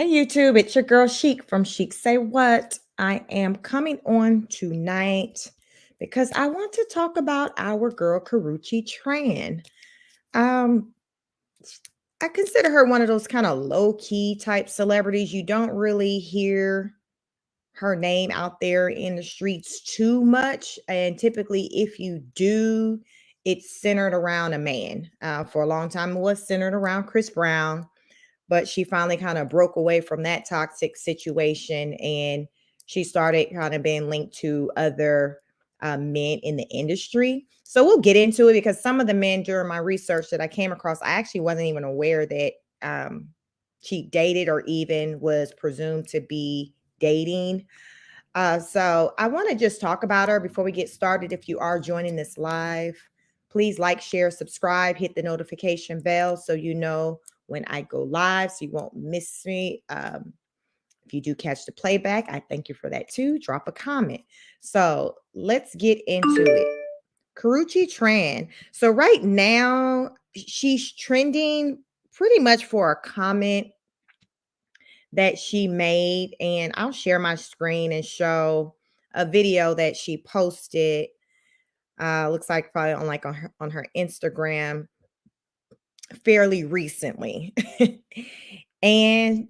Hey YouTube, it's your girl Chic from Chic Say What. I am coming on tonight because I want to talk about our girl Karrueche Tran. Um, I consider her one of those kind of low-key type celebrities. You don't really hear her name out there in the streets too much. And typically, if you do, it's centered around a man. For a long time, it was centered around Chris Brown, but she finally kind of broke away from that toxic situation and she started kind of being linked to other men in the industry. So we'll get into it because some of the men during my research that I came across, I actually wasn't even aware that she dated or even was presumed to be dating. So I want to just talk about her before we get started. If you are joining this live, please like, share, subscribe, hit the notification bell so you know when I go live so you won't miss me. If you do catch the playback, I thank you for that too. Drop a comment. So let's get into it. Karrueche Tran. So right now she's trending pretty much for a comment that she made, and I'll share my screen and show a video that she posted. Looks like probably on her Instagram fairly recently. And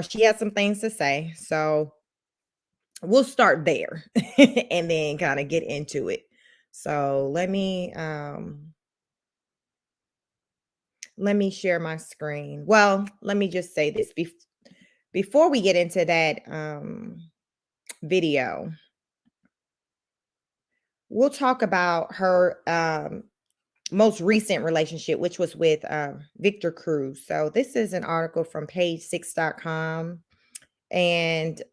she has some things to say. So we'll start there and then kind of get into it. So let me share my screen. Well, let me just say this before we get into that video. We'll talk about her most recent relationship, which was with Victor Cruz. So this is an article from page6.com, and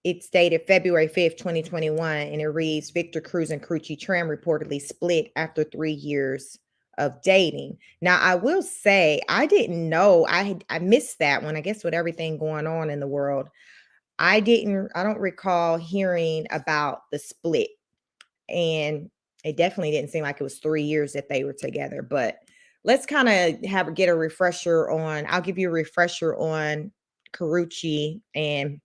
it's dated February 5th, 2021, and it reads, Victor Cruz and Karrueche Tran reportedly split after 3 years of dating. Now, I will say I didn't know. I missed that one. I guess with everything going on in the world, I don't recall hearing about the split. And it definitely didn't seem like it was 3 years that they were together, but let's kind of get a refresher on. I'll give you a refresher on Karrueche and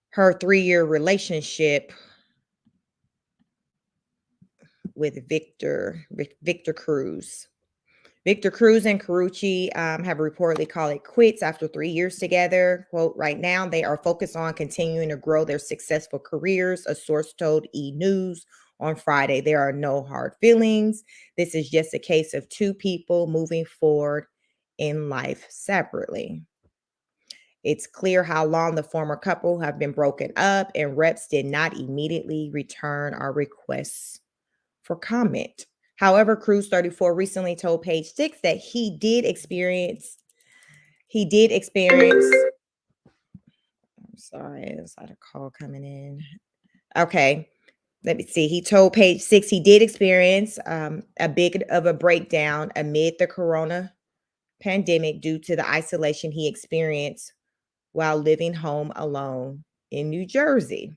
her 3-year relationship with Victor Cruz. Victor Cruz and Karrueche have reportedly called it quits after 3 years together. Quote, right now, they are focused on continuing to grow their successful careers, a source told E! News on Friday. There are no hard feelings. This is just a case of two people moving forward in life separately. It's clear how long the former couple have been broken up, and reps did not immediately return our requests for comment. However, Cruz 34 recently told Page 6 that he did experience, I'm sorry, is that a call coming in? Okay, let me see. He told Page 6 he did experience a bit of a breakdown amid the corona pandemic due to the isolation he experienced while living home alone in New Jersey.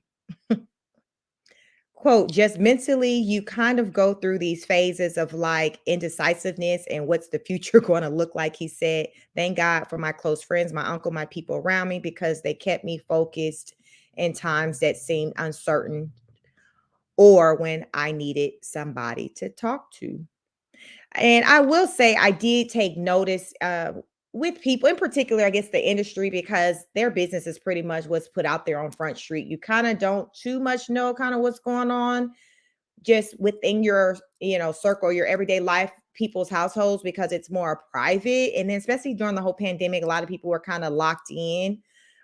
Quote, just mentally, you kind of go through these phases of like indecisiveness and what's the future going to look like, he said. Thank God for my close friends, my uncle, my people around me, because they kept me focused in times that seemed uncertain or when I needed somebody to talk to. And I will say I did take notice with people, in particular, I guess the industry, because their business is pretty much what's put out there on Front Street. You kind of don't too much know kind of what's going on just within your, circle, your everyday life, people's households, because it's more private. And then especially during the whole pandemic, a lot of people were kind of locked in.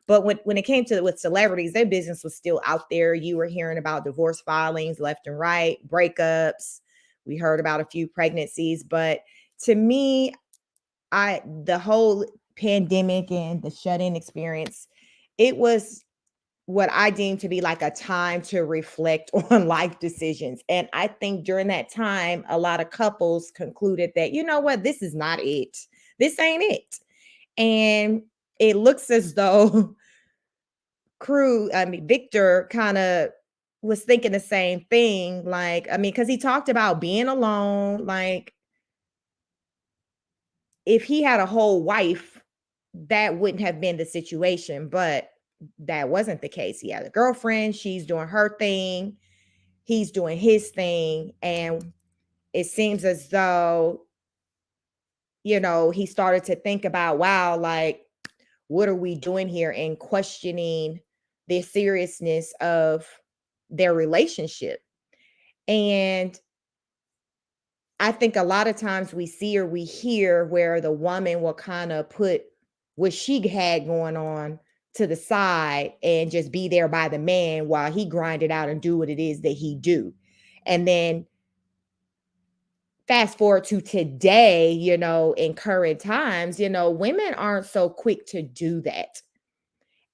But when it came to with celebrities, their business was still out there. You were hearing about divorce filings left and right, breakups. We heard about a few pregnancies, but to me, the whole pandemic and the shut-in experience, it was what I deem to be like a time to reflect on life decisions. And I think during that time, a lot of couples concluded that, you know what, this is not it. This ain't it. And it looks as though Victor kind of was thinking the same thing. Like, because he talked about being alone, like, if he had a whole wife, that wouldn't have been the situation, but that wasn't the case. He had a girlfriend, she's doing her thing, he's doing his thing, and it seems as though, he started to think about, wow, like, what are we doing here, and questioning the seriousness of their relationship. And I think a lot of times we see or we hear where the woman will kind of put what she had going on to the side and just be there by the man while he grind it out and do what it is that he do. And then fast forward to today, in current times, women aren't so quick to do that.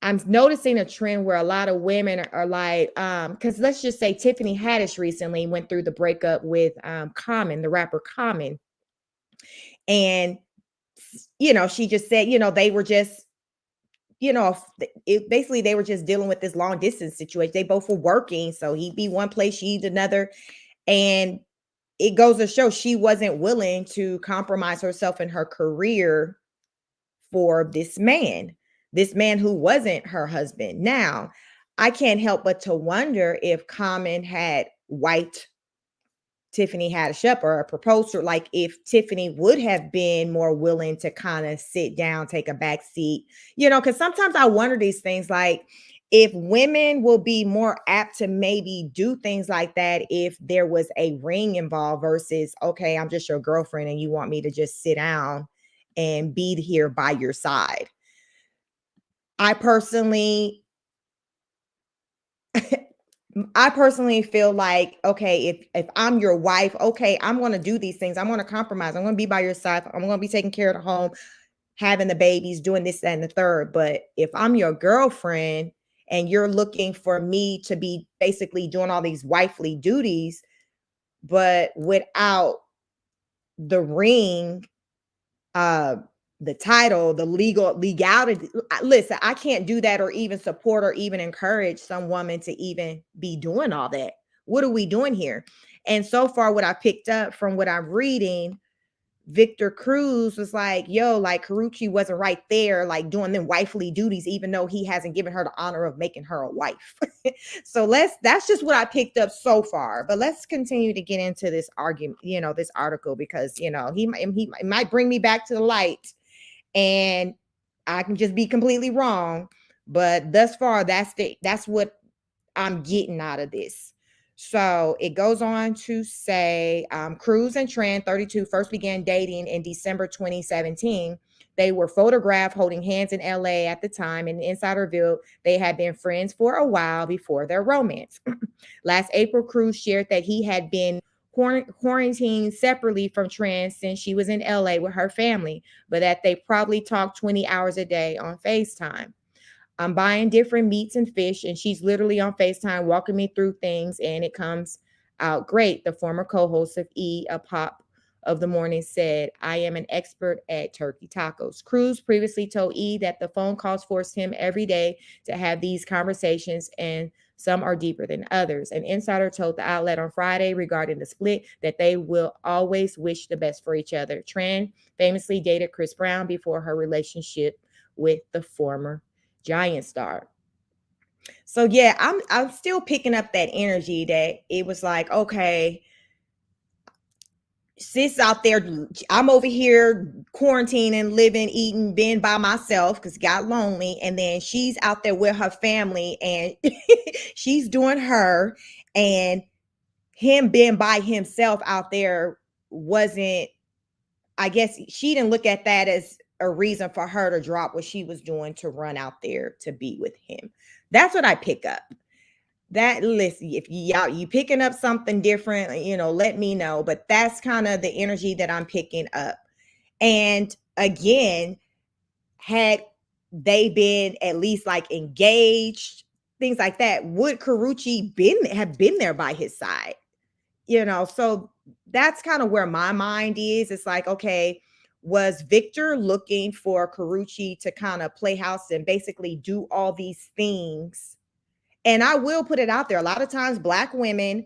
I'm noticing a trend where a lot of women are like, because let's just say Tiffany Haddish recently went through the breakup with Common, the rapper Common. And, she just said, they were just, basically they were just dealing with this long distance situation. They both were working. So he'd be one place, she'd another. And it goes to show she wasn't willing to compromise herself and her career for this man who wasn't her husband. Now, I can't help but to wonder if Common had wiped Tiffany Haddish up or proposed to her, like if Tiffany would have been more willing to kind of sit down, take a back seat, because sometimes I wonder these things, like if women will be more apt to maybe do things like that if there was a ring involved versus, okay, I'm just your girlfriend and you want me to just sit down and be here by your side. I personally I personally feel like, okay, if I'm your wife, okay, I'm going to do these things. I'm going to compromise. I'm going to be by your side. I'm going to be taking care of the home, having the babies, doing this, that, and the third. But if I'm your girlfriend and you're looking for me to be basically doing all these wifely duties, but without the ring, uh the title, the legality. Listen, I can't do that or even support or even encourage some woman to even be doing all that. What are we doing here? And so far, what I picked up from what I'm reading, Victor Cruz was like, yo, like Karrueche wasn't right there, like doing them wifely duties, even though he hasn't given her the honor of making her a wife. So that's just what I picked up so far. But let's continue to get into this argument, this article, because he might bring me back to the light, and I can just be completely wrong. But thus far, that's what I'm getting out of this. So it goes on to say, Cruz and Tran, 32, first began dating in December 2017. They were photographed holding hands in LA at the time, and Insider revealed they had been friends for a while before their romance. Last April, Cruz shared that he had been quarantined separately from Tran since she was in LA with her family, but that they probably talked 20 hours a day on FaceTime. I'm buying different meats and fish, and she's literally on FaceTime walking me through things, and it comes out great. The former co-host of A Pop of the Morning, said, I am an expert at turkey tacos. Cruz previously told E that the phone calls forced him every day to have these conversations, and some are deeper than others. An insider told the outlet on Friday regarding the split that they will always wish the best for each other. Tran famously dated Chris Brown before her relationship with the former Giant star. So yeah, I'm still picking up that energy that it was like, okay, sis out there, I'm over here quarantining, living, eating, being by myself because it got lonely. And then she's out there with her family and she's doing her, and him being by himself out there wasn't, I guess she didn't look at that as a reason for her to drop what she was doing to run out there to be with him. That's what I pick up. That, listen, if you picking up something different, let me know. But that's kind of the energy that I'm picking up. And again, had they been at least like engaged, things like that, would Karrueche have been there by his side? So that's kind of where my mind is. It's like, okay, was Victor looking for Karrueche to kind of play house and basically do all these things? And I will put it out there. A lot of times Black women,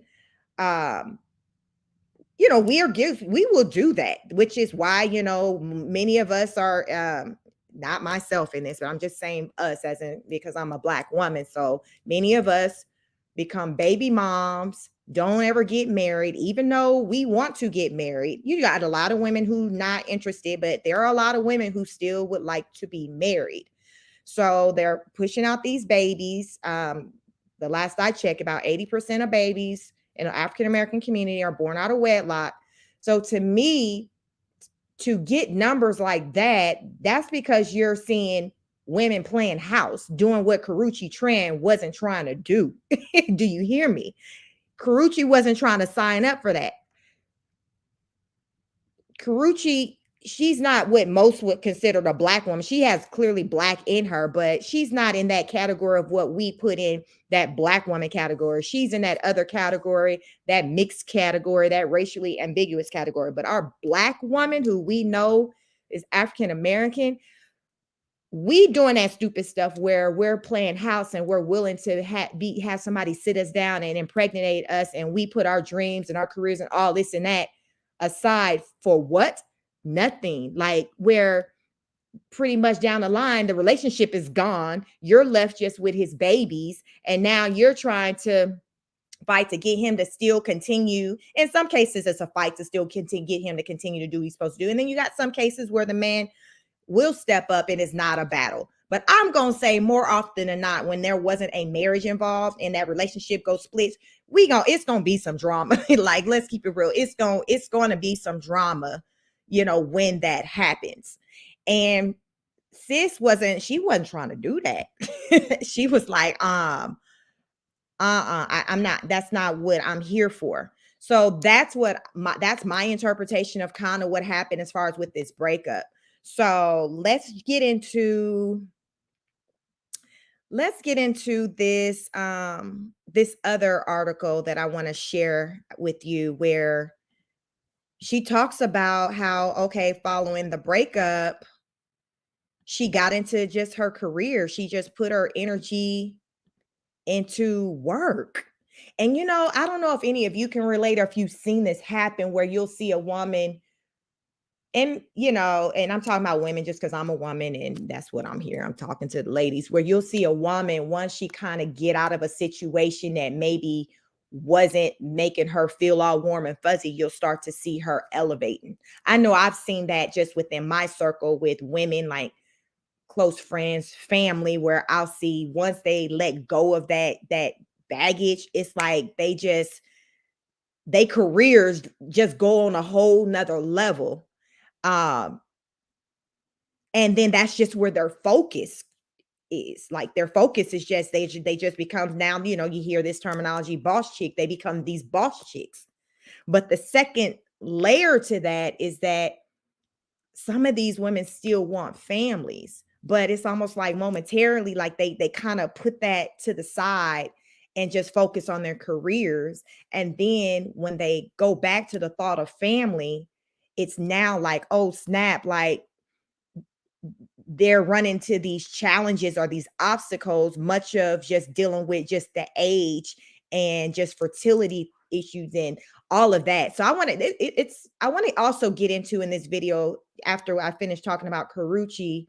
um, we will do that, which is why, many of us are, not myself in this, but I'm just saying us as in because I'm a black woman. So many of us become baby moms, don't ever get married, even though we want to get married. You got a lot of women who not interested, but there are a lot of women who still would like to be married. So they're pushing out these babies. The last I checked, about 80% of babies in the African American community are born out of wedlock. So to me, to get numbers like that, that's because you're seeing women playing house, doing what Karrueche Tran wasn't trying to do. Do you hear me? Karrueche wasn't trying to sign up for that. Karrueche, she's not what most would consider a black woman. She has clearly black in her, but she's not in that category of what we put in that black woman category. She's in that other category, that mixed category, that racially ambiguous category. But our black woman, who we know is African American, we doing that stupid stuff where we're playing house and we're willing to have somebody sit us down and impregnate us, and we put our dreams and our careers and all this and that aside for what? Nothing. Like, where pretty much down the line the relationship is gone, you're left just with his babies, and now you're trying to fight to get him to still continue. In some cases it's a fight to still continue, get him to continue to do what he's supposed to do, and then you got some cases where the man will step up and it's not a battle. But I'm going to say more often than not, when there wasn't a marriage involved and that relationship goes splits, it's going to be some drama. Like, let's keep it real. It's going to be some drama, when that happens. And she wasn't trying to do that. She was like, I'm not, that's not what I'm here for. So that's my interpretation of kind of what happened as far as with this breakup. So let's get into this this other article that I want to share with you, where she talks about how, okay, following the breakup, she got into just her career. She just put her energy into work. And I don't know if any of you can relate or if you've seen this happen, where you'll see a woman, and and I'm talking about women just because I'm a woman and that's what I'm here. I'm talking to the ladies, where you'll see a woman, once she kind of get out of a situation that maybe wasn't making her feel all warm and fuzzy, you'll start to see her elevating. I know I've seen that just within my circle with women, like close friends, family, where I'll see once they let go of that baggage, it's like they careers just go on a whole nother level. um and then that's just where their focus is. Like, their focus is just, they just become, now you hear this terminology, boss chick. They become these boss chicks. But the second layer to that is that some of these women still want families, but it's almost like momentarily, like they kind of put that to the side and just focus on their careers. And then when they go back to the thought of family, it's now like, oh snap, like they're running to these challenges or these obstacles, much of just dealing with just the age and just fertility issues and all of that. So I want to I want to also get into in this video, after I finish talking about Karrueche,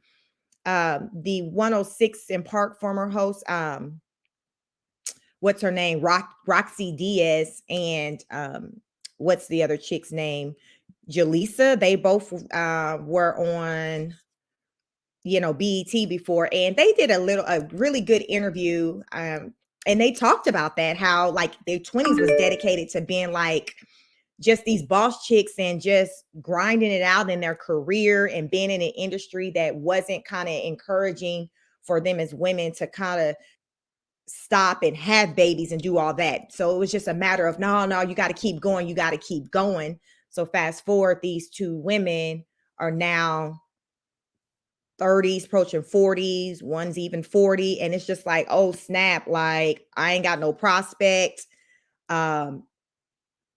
the 106 in Park former host, what's her name, ROCSI DIAZ, and what's the other chick's name, JULISSA. They both were on BET before, and they did a really good interview. And they talked about that, how like their 20s was dedicated to being like just these boss chicks and just grinding it out in their career and being in an industry that wasn't kind of encouraging for them as women to kind of stop and have babies and do all that. So it was just a matter of, no, you got to keep going. You got to keep going. So fast forward, these two women are now 30s, approaching 40s, one's even 40. And it's just like, oh snap, like I ain't got no prospects.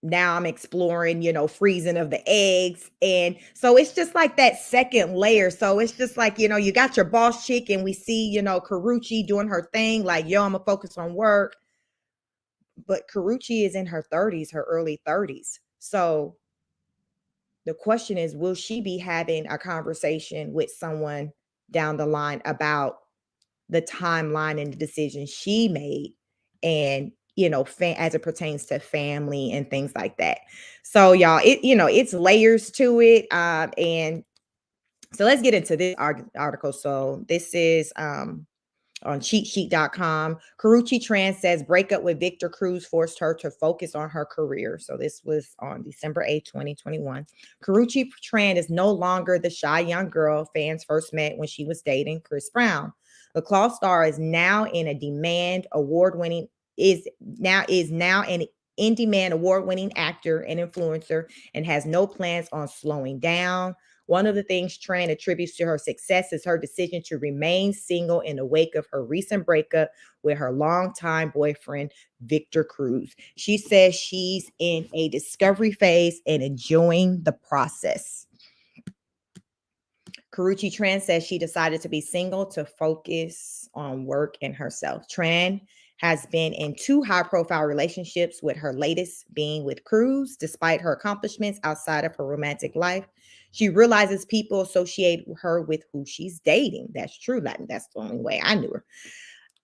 Now I'm exploring, freezing of the eggs. And so it's just like that second layer. So it's just like, you got your boss chick, and we see, Karrueche doing her thing, like, yo, I'm gonna focus on work. But Karrueche is in her 30s, her early 30s. So The question is, will she be having a conversation with someone down the line about the timeline and the decision she made, and as it pertains to family and things like that. So y'all, it's layers to it. And so let's get into this article. So this is on cheatsheet.com. Karrueche Tran says breakup with Victor Cruz forced her to focus on her career. So this was on December 8th, 2021. Karrueche Tran is no longer the shy young girl fans first met when she was dating Chris Brown. The Claw star is now in a demand award-winning is now an in-demand award-winning actor and influencer, and has no plans on slowing down. One of the things Tran attributes to her success is her decision to remain single in the wake of her recent breakup with her longtime boyfriend, Victor Cruz. She says she's in a discovery phase and enjoying the process. Karrueche Tran says she decided to be single to focus on work and herself. Tran has been in 2 high-profile relationships, with her latest being with Cruz. Despite her accomplishments outside of her romantic life, she realizes people associate her with who she's dating. That's true. That's the only way I knew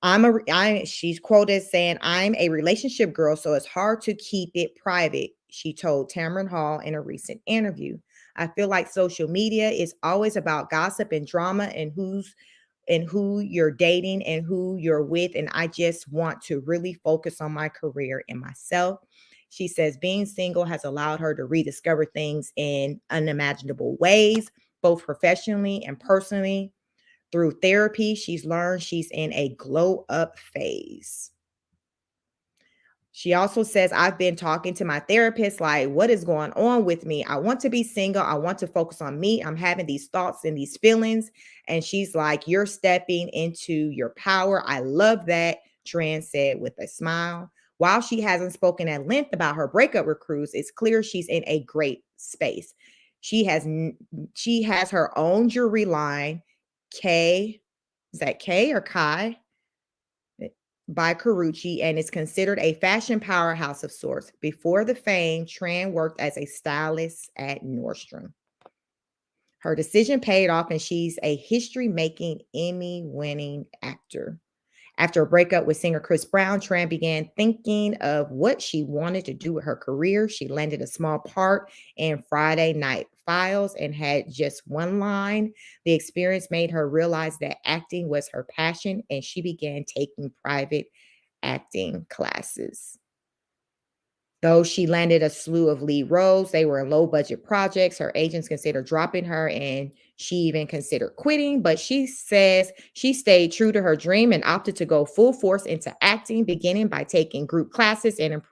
her. She's quoted saying, "I'm a relationship girl, so it's hard to keep it private," she told Tamron Hall in a recent interview. "I feel like social media is always about gossip and drama and who you're dating and who you're with. And I just want to really focus on my career and myself." She says being single has allowed her to rediscover things in unimaginable ways, both professionally and personally. Through therapy, she's learned she's in a glow up phase. She also says, "I've been talking to my therapist, like, what is going on with me? I want to be single. I want to focus on me. I'm having these thoughts and these feelings." And she's like, "You're stepping into your power. I love that," Tran said with a smile. While she hasn't spoken at length about her breakup with Cruz, it's clear she's in a great space. She has her own jewelry line, K, is that K or Kai? By Karrueche, and is considered a fashion powerhouse of sorts. Before the fame, Tran worked as a stylist at Nordstrom. Her decision paid off, and she's a history-making, Emmy-winning actor. After a breakup with singer Chris Brown, Tran began thinking of what she wanted to do with her career. She landed a small part in Friday Night Files and had just one line. The experience made her realize that acting was her passion, and she began taking private acting classes. Though she landed a slew of lead roles, they were low budget projects. Her agents considered dropping her, and she even considered quitting. But she says she stayed true to her dream and opted to go full force into acting, beginning by taking group classes and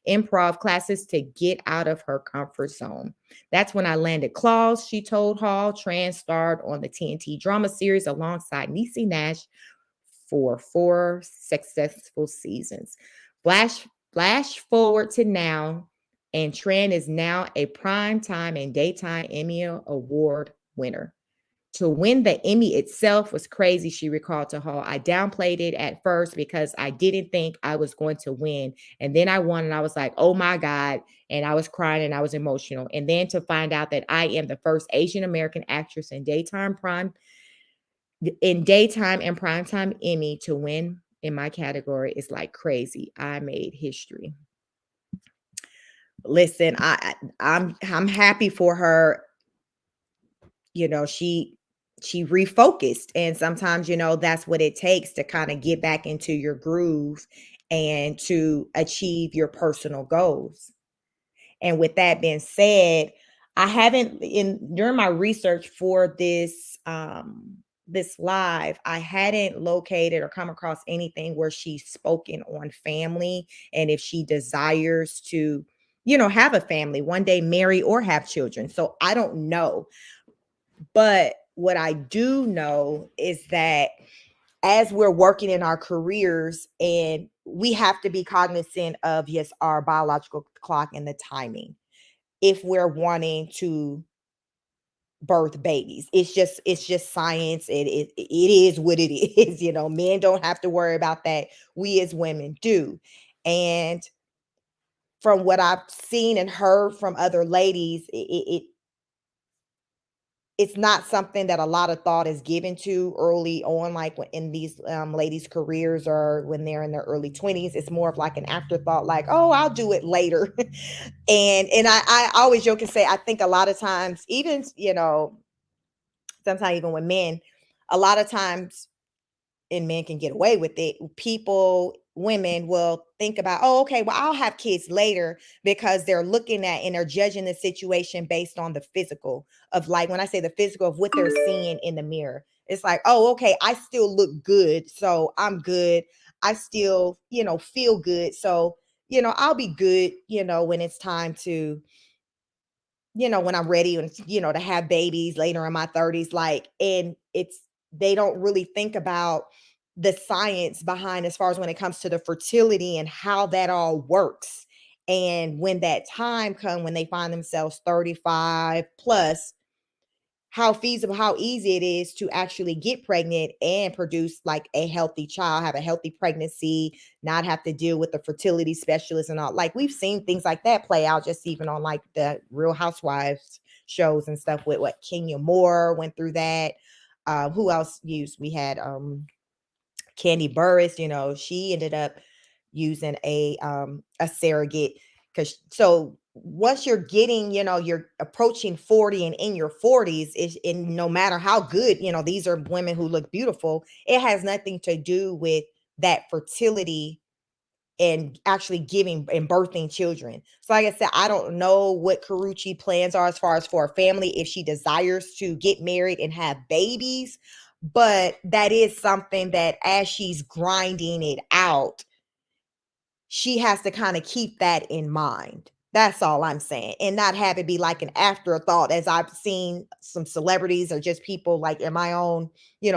improv classes to get out of her comfort zone. "That's when I landed Claws," she told Hall. Tran starred on the TNT drama series alongside Niecy Nash for 4 successful seasons. Flash forward to now, and Tran is now a primetime and daytime Emmy Award winner. "To win the Emmy itself was crazy," she recalled to Hall. "I downplayed it at first because I didn't think I was going to win. And then I won, and I was like, oh my God." And I was crying and I was emotional. And then to find out that I am the first Asian American actress in daytime and primetime Emmy to win in my category is like crazy. I made history. Listen, I'm happy for her. She refocused, and sometimes that's what it takes to kind of get back into your groove and to achieve your personal goals. And with that being said, I haven't in during my research for this live, I hadn't located or come across anything where she's spoken on family and if she desires to, have a family one day, marry or have children. So I don't know. But what I do know is that as we're working in our careers, and we have to be cognizant of, yes, our biological clock and the timing if we're wanting to birth babies. It's just science. It is what it is. Men don't have to worry about that. We as women do. And from what I've seen and heard from other ladies, it's not something that a lot of thought is given to early on, like in these ladies' careers or when they're in their early 20s. It's more of like an afterthought, like, oh, I'll do it later. And I always joke and say, I think a lot of times, even, sometimes even with men, a lot of times, and men can get away with it, women will think about, oh, okay, well, I'll have kids later, because they're looking at and they're judging the situation based on the physical of, like, when I say the physical of what they're seeing in the mirror. It's like, oh, okay, I still look good, so I'm good. I still, feel good. So, I'll be good, when it's time to, when I'm ready and, to have babies later in my 30s, like, and they don't really think about the science behind, as far as when it comes to the fertility and how that all works. And when that time comes, when they find themselves 35 plus, how feasible, how easy it is to actually get pregnant and produce like a healthy child, have a healthy pregnancy, not have to deal with the fertility specialist and all. Like, we've seen things like that play out just even on like the Real Housewives shows and stuff, with what Kenya Moore went through that. Who else used? We had Candy Burris, she ended up using a surrogate, because so once you're getting, you're approaching 40 and in your 40s, is, and no matter how good, these are women who look beautiful, it has nothing to do with that fertility and actually giving and birthing children. So like I said, I don't know what Karrueche plans are as far as for a family, if she desires to get married and have babies, but that is something that as she's grinding it out, she has to kind of keep that in mind. That's all I'm saying. And not have it be like an afterthought, as I've seen some celebrities or just people like in my own,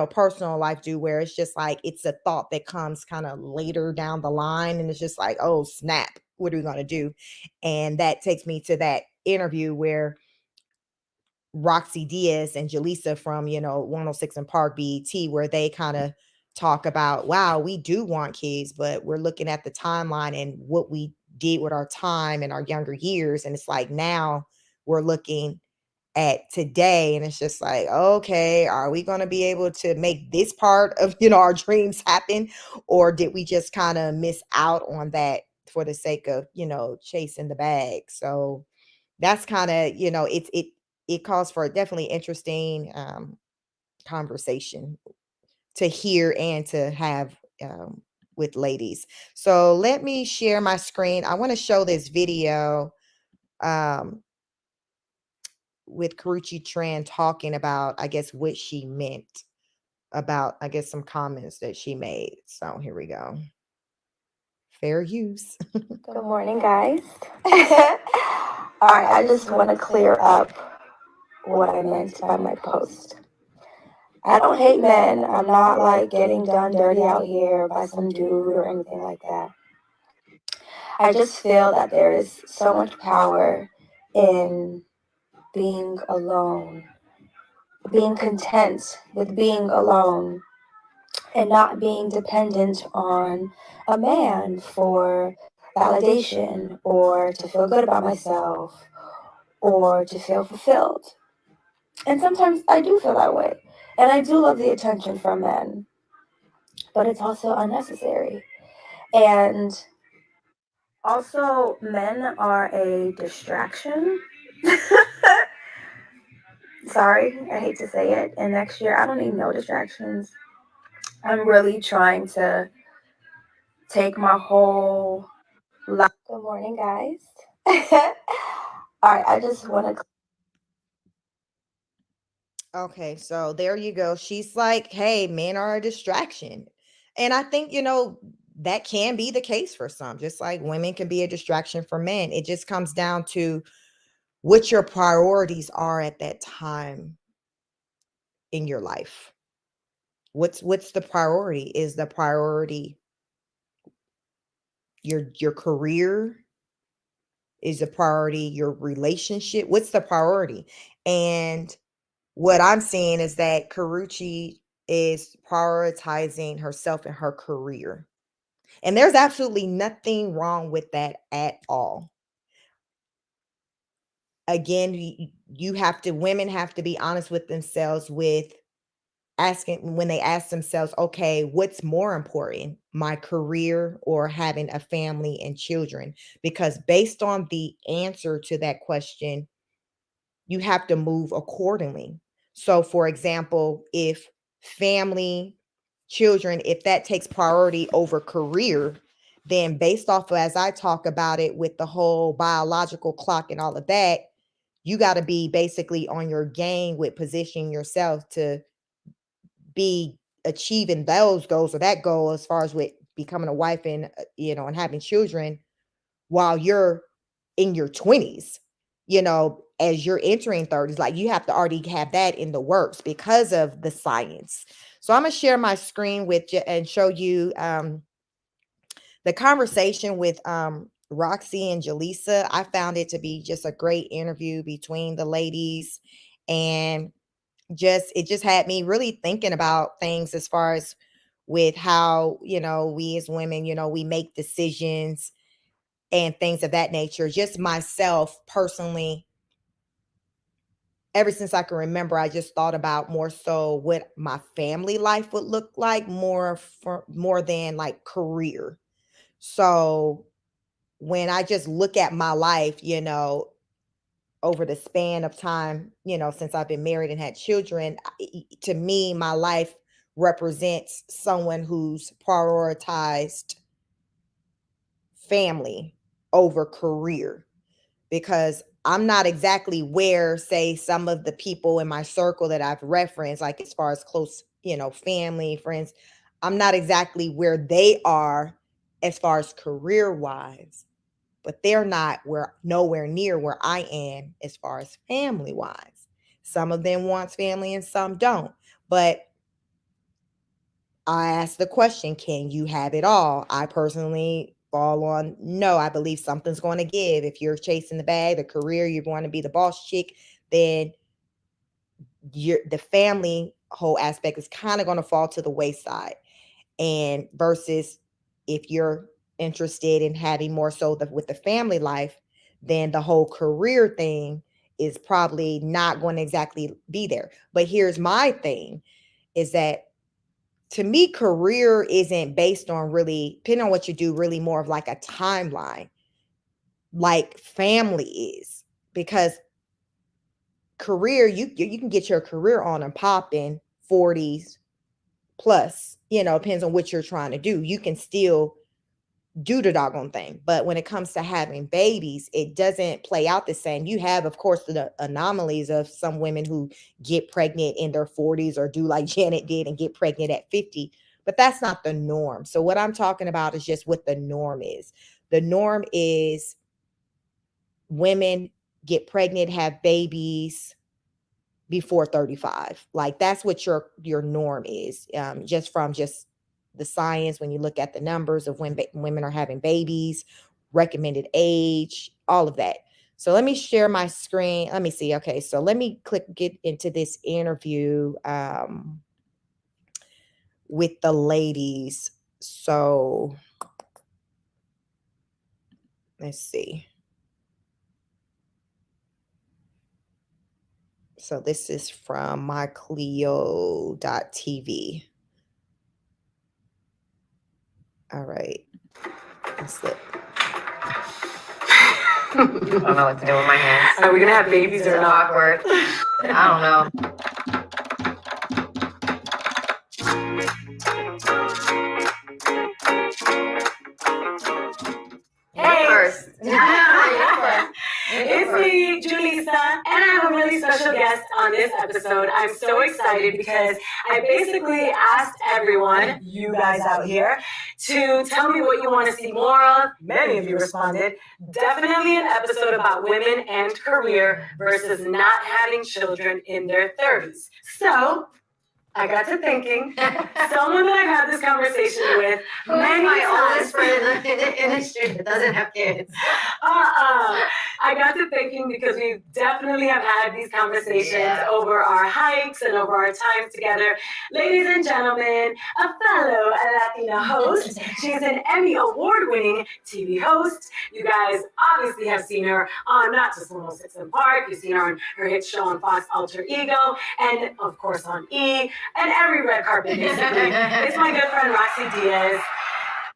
personal life do, where it's just like it's a thought that comes kind of later down the line. And it's just like, oh, snap, what are we going to do? And that takes me to that interview where ROCSI DIAZ and JULISSA from, 106 and Park BET, where they kind of talk about, wow, we do want kids, but we're looking at the timeline and what we did with our time in our younger years. And it's like, now we're looking at today, and it's just like, okay, are we going to be able to make this part of, our dreams happen? Or did we just kind of miss out on that for the sake of, chasing the bag? So that's kind of, it calls for a definitely interesting conversation to hear and to have with ladies. So let me share my screen. I want to show this video um, with Karrueche Tran talking about, I guess, what she meant about, I guess, some comments that she made. So here we go. Fair use. Good morning, guys. All right, I just want to clear up what I meant by my post. I don't hate men. I'm not like getting done dirty out here by some dude or anything like that. I just feel that there is so much power in being alone, being content with being alone, and not being dependent on a man for validation or to feel good about myself or to feel fulfilled. And sometimes I do feel that way. And I do love the attention from men, but it's also unnecessary. And also, men are a distraction. Sorry, I hate to say it. And next year, I don't need no distractions. I'm really trying to take my whole life. Good morning, guys. All right, I just want to. Okay, so there you go. She's like, hey, men are a distraction. And I think, that can be the case for some, just like women can be a distraction for men. It just comes down to what your priorities are at that time in your life. What's the priority? Is the priority your career? Is the priority your relationship? What's the priority? And what I'm seeing is that Karrueche is prioritizing herself and her career. And there's absolutely nothing wrong with that at all. again, women have to be honest with themselves with asking, when they ask themselves, okay, what's more important, my career or having a family and children? Because based on the answer to that question, you have to move accordingly. So, for example, if family, children, if that takes priority over career, then based off of, as I talk about it with the whole biological clock and all of that, you got to be basically on your game with positioning yourself to be achieving those goals or that goal as far as with becoming a wife and and having children while you're in your 20s, as you're entering 30s. Like, you have to already have that in the works because of the science. So I'm going to share my screen with you and show you the conversation with ROCSI and JULISSA. I found it to be just a great interview between the ladies, and it just had me really thinking about things as far as with how, we as women, we make decisions and things of that nature. Just myself personally, ever since I can remember, I just thought about more so what my family life would look like more than like career. So when I just look at my life, over the span of time, since I've been married and had children, to me, my life represents someone who's prioritized family over career, because I'm not exactly where, say, some of the people in my circle that I've referenced, like as far as close, family, friends, I'm not exactly where they are as far as career wise, but they're nowhere near where I am as far as family wise. Some of them wants family and some don't. But I ask the question, can you have it all? I personally fall on no. I believe something's going to give. If you're chasing the bag, the career, you're going to be the boss chick, then the family whole aspect is kind of going to fall to the wayside. And versus if you're interested in having more so with the family life, then the whole career thing is probably not going to exactly be there. But here's my thing, is that to me, career isn't based on, really, depending on what you do, really more of like a timeline, like family is. Because career, you can get your career on and pop in 40s plus, depends on what you're trying to do. You can still do the doggone thing. But when it comes to having babies, it doesn't play out the same. You have, of course, the anomalies of some women who get pregnant in their 40s or do like Janet did and get pregnant at 50. But that's not the norm. So what I'm talking about is just what the norm is. The norm is women get pregnant, have babies before 35. Like, that's what your norm is. Just from the science, when you look at the numbers of when women are having babies, recommended age, all of that. So let me share my screen. Let me see. Okay, so let me get into this interview with the ladies. So let's see. So this is from mycleo.tv. All right. Let's look. I don't know what to do with my hands. Are we gonna have babies or not? Awkward. I don't know. Hey. First. It's me, JULISSA, and I have a really special guest on this episode. I'm so excited because I basically asked everyone, you guys out here, to tell me what you want to see more of. Many of you responded. Definitely an episode about women and career versus not having children in their 30s. So I got to thinking, someone that I've had this conversation with Who's many my times. oldest friend in the industry that doesn't have kids? I got to thinking because we definitely have had these conversations over our hikes and over our times together. Ladies and gentlemen, a fellow Latina host. She's an Emmy Award-winning TV host. You guys obviously have seen her on not just 106 in Park, you've seen her on her hit show on Fox, Alter Ego, and of course on E, and every red carpet basically. It's my good friend ROCSI Diaz.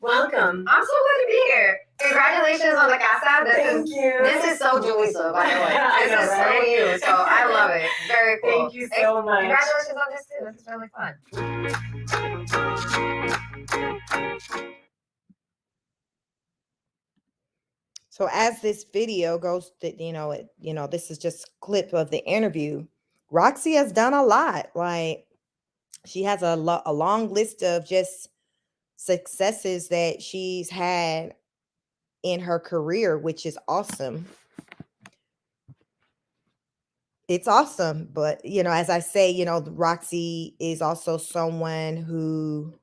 Welcome. I'm so glad to be here. Congratulations on the casa. Thank you. This is so JULISSA, by the way. I know, This is right? so you. So I love it. Very cool. Thank you so much. Congratulations on this too. This is really fun. So as this video goes, this is just a clip of the interview. ROCSI has done a lot. Like, she has a long list of just successes that she's had in her career, which is awesome. It's awesome. But, as I say, ROCSI is also someone who,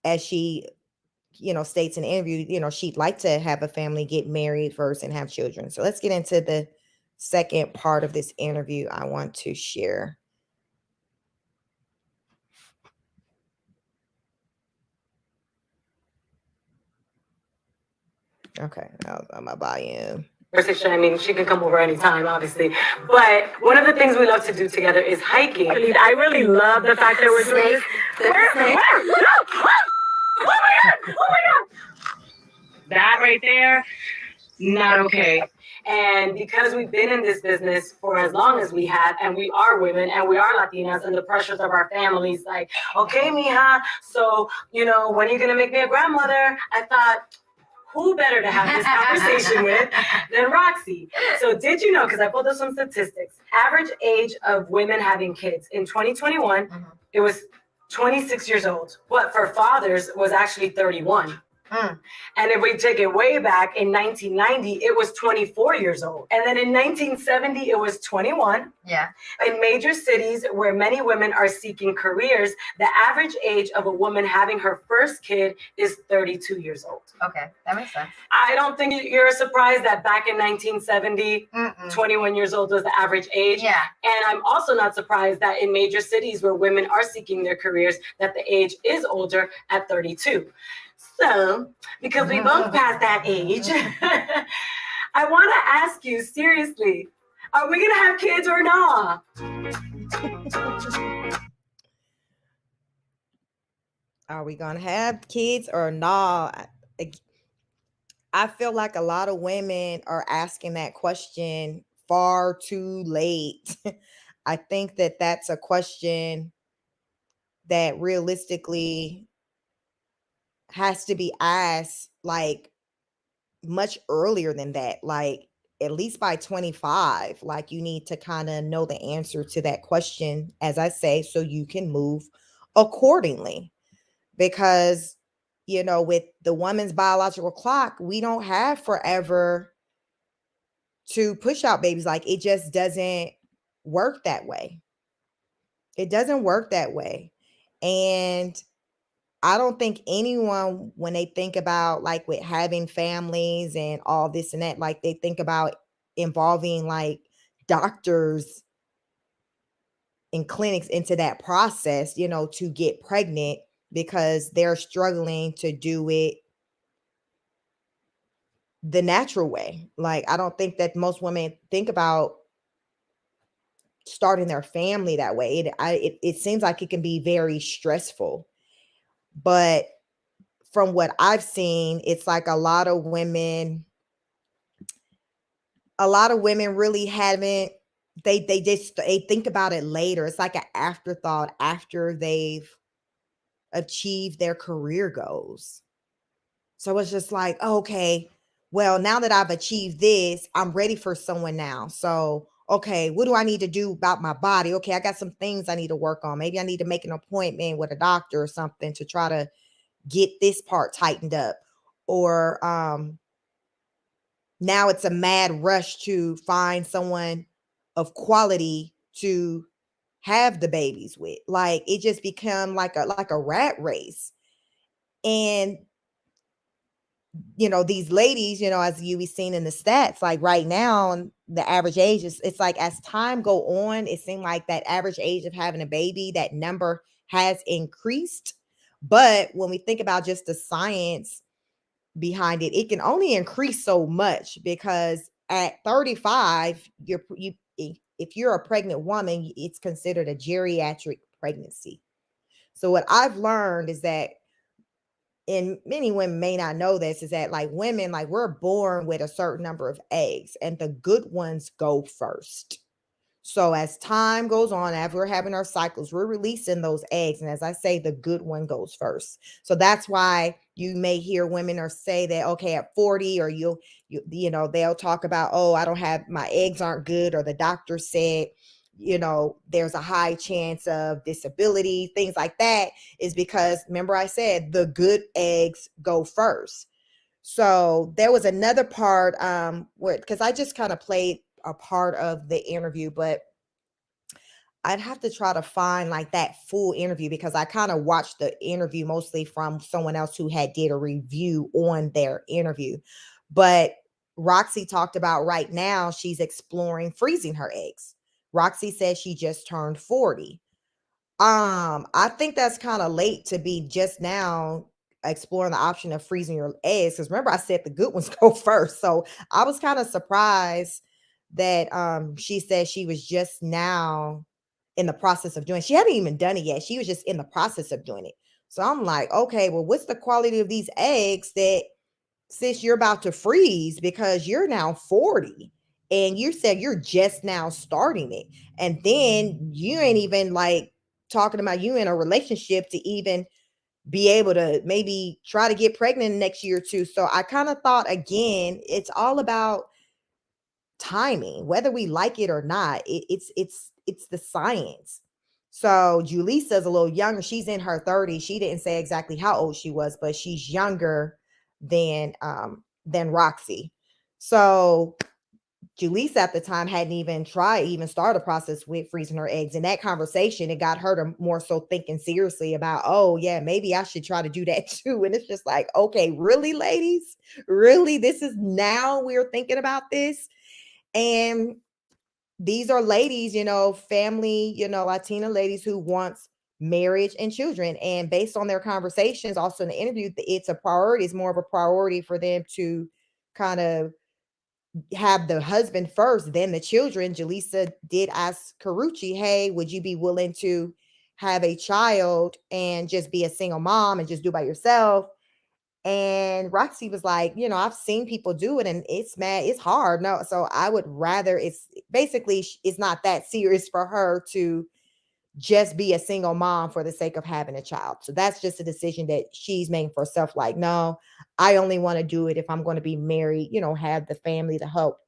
as she, states in an interview, she'd like to have a family, get married first and have children. So let's get into the second part of this interview I want to share. Okay, now my volume. I mean, she can come over anytime, obviously. But one of the things we love to do together is hiking. I really love the fact that we're doing this. Where? Oh my God! Oh my God! That right there, not okay. And because we've been in this business for as long as we have, and we are women, and we are Latinas, and the pressures of our families, like, okay, mija, so, when are you gonna make me a grandmother? I thought, who better to have this conversation with than ROCSI? So did you know, because I pulled up some statistics, average age of women having kids in 2021, it was 26 years old. But for fathers, it was actually 31. And if we take it way back in 1990, it was 24 years old. And then in 1970, it was 21. Yeah. In major cities where many women are seeking careers, the average age of a woman having her first kid is 32 years old. Okay, that makes sense. I don't think you're surprised that back in 1970, 21 years old was the average age. Yeah. And I'm also not surprised that in major cities where women are seeking their careers, that the age is older at 32. So, because we both passed that age, I want to ask you seriously, are we going to have kids or not? Are we going to have kids or not? I feel like a lot of women are asking that question far too late. I think that that's a question that realistically has to be asked like much earlier than that, like at least by 25. Like, you need to kind of know the answer to that question, as I say, so you can move accordingly. Because, with the woman's biological clock, we don't have forever to push out babies. Like, it just doesn't work that way. It doesn't work that way. And I don't think anyone, when they think about like with having families and all this and that, like they think about involving like doctors and clinics into that process, to get pregnant, because they're struggling to do it the natural way. Like, I don't think that most women think about starting their family that way. It seems like it can be very stressful. But from what I've seen, it's like a lot of women really haven't, they think about it later. It's like an afterthought after they've achieved their career goals. So it's just like, okay, well, now that I've achieved this, I'm ready for someone now. So, okay, what do I need to do about my body? Okay, I got some things I need to work on. Maybe I need to make an appointment with a doctor or something to try to get this part tightened up. Or now it's a mad rush to find someone of quality to have the babies with. Like, it just become like a rat race. And these ladies, as you be seen in the stats, like right now, the average age it's like as time go on, it seemed like that average age of having a baby, that number has increased. But when we think about just the science behind it, it can only increase so much, because at 35, if you're a pregnant woman, it's considered a geriatric pregnancy. So what I've learned is that, and many women may not know this, is that like women, like we're born with a certain number of eggs, and the good ones go first. So as time goes on, as we're having our cycles, we're releasing those eggs. And as I say, the good one goes first. So that's why you may hear women or say that, okay, at 40, or they'll talk about, oh, I don't have, my eggs aren't good, or the doctor said, there's a high chance of disability, things like that, is because, remember I said, the good eggs go first. So there was another part where, because I just kind of played a part of the interview, but I'd have to try to find like that full interview, because I kind of watched the interview mostly from someone else who had did a review on their interview. But ROCSI talked about right now she's exploring freezing her eggs. ROCSI said she just turned 40. I think that's kind of late to be just now exploring the option of freezing your eggs, because remember I said the good ones go first. So I was kind of surprised that she said she was just now in the process of doing it. She hadn't even done it yet. She was just in the process of doing it. So I'm like, okay, well, what's the quality of these eggs that, since you're about to freeze, because you're now 40 and you said you're just now starting it, and then you ain't even like talking about you in a relationship to even be able to maybe try to get pregnant next year or two. So I kind of thought, again, it's all about timing, whether we like it or not. It's the science. So Julissa's a little younger. She's in her 30s. She didn't say exactly how old she was, but she's younger than ROCSI. So Julissa at the time hadn't even started a process with freezing her eggs. In that conversation, it got her to more so thinking seriously about, oh yeah, maybe I should try to do that too. And it's just like, okay, really, ladies? Really? This is now we're thinking about this? And these are ladies, family, Latina ladies who wants marriage and children. And based on their conversations, also in the interview, it's a priority. It's more of a priority for them to kind of have the husband first, then the children. Julissa did ask Karrueche, hey, would you be willing to have a child and just be a single mom and just do it by yourself? And ROCSI was like, I've seen people do it and it's hard. No, so I would rather, it's basically, it's not that serious for her to just be a single mom for the sake of having a child. So that's just a decision that she's making for herself. Like, no, I only want to do it if I'm going to be married, have the family to help.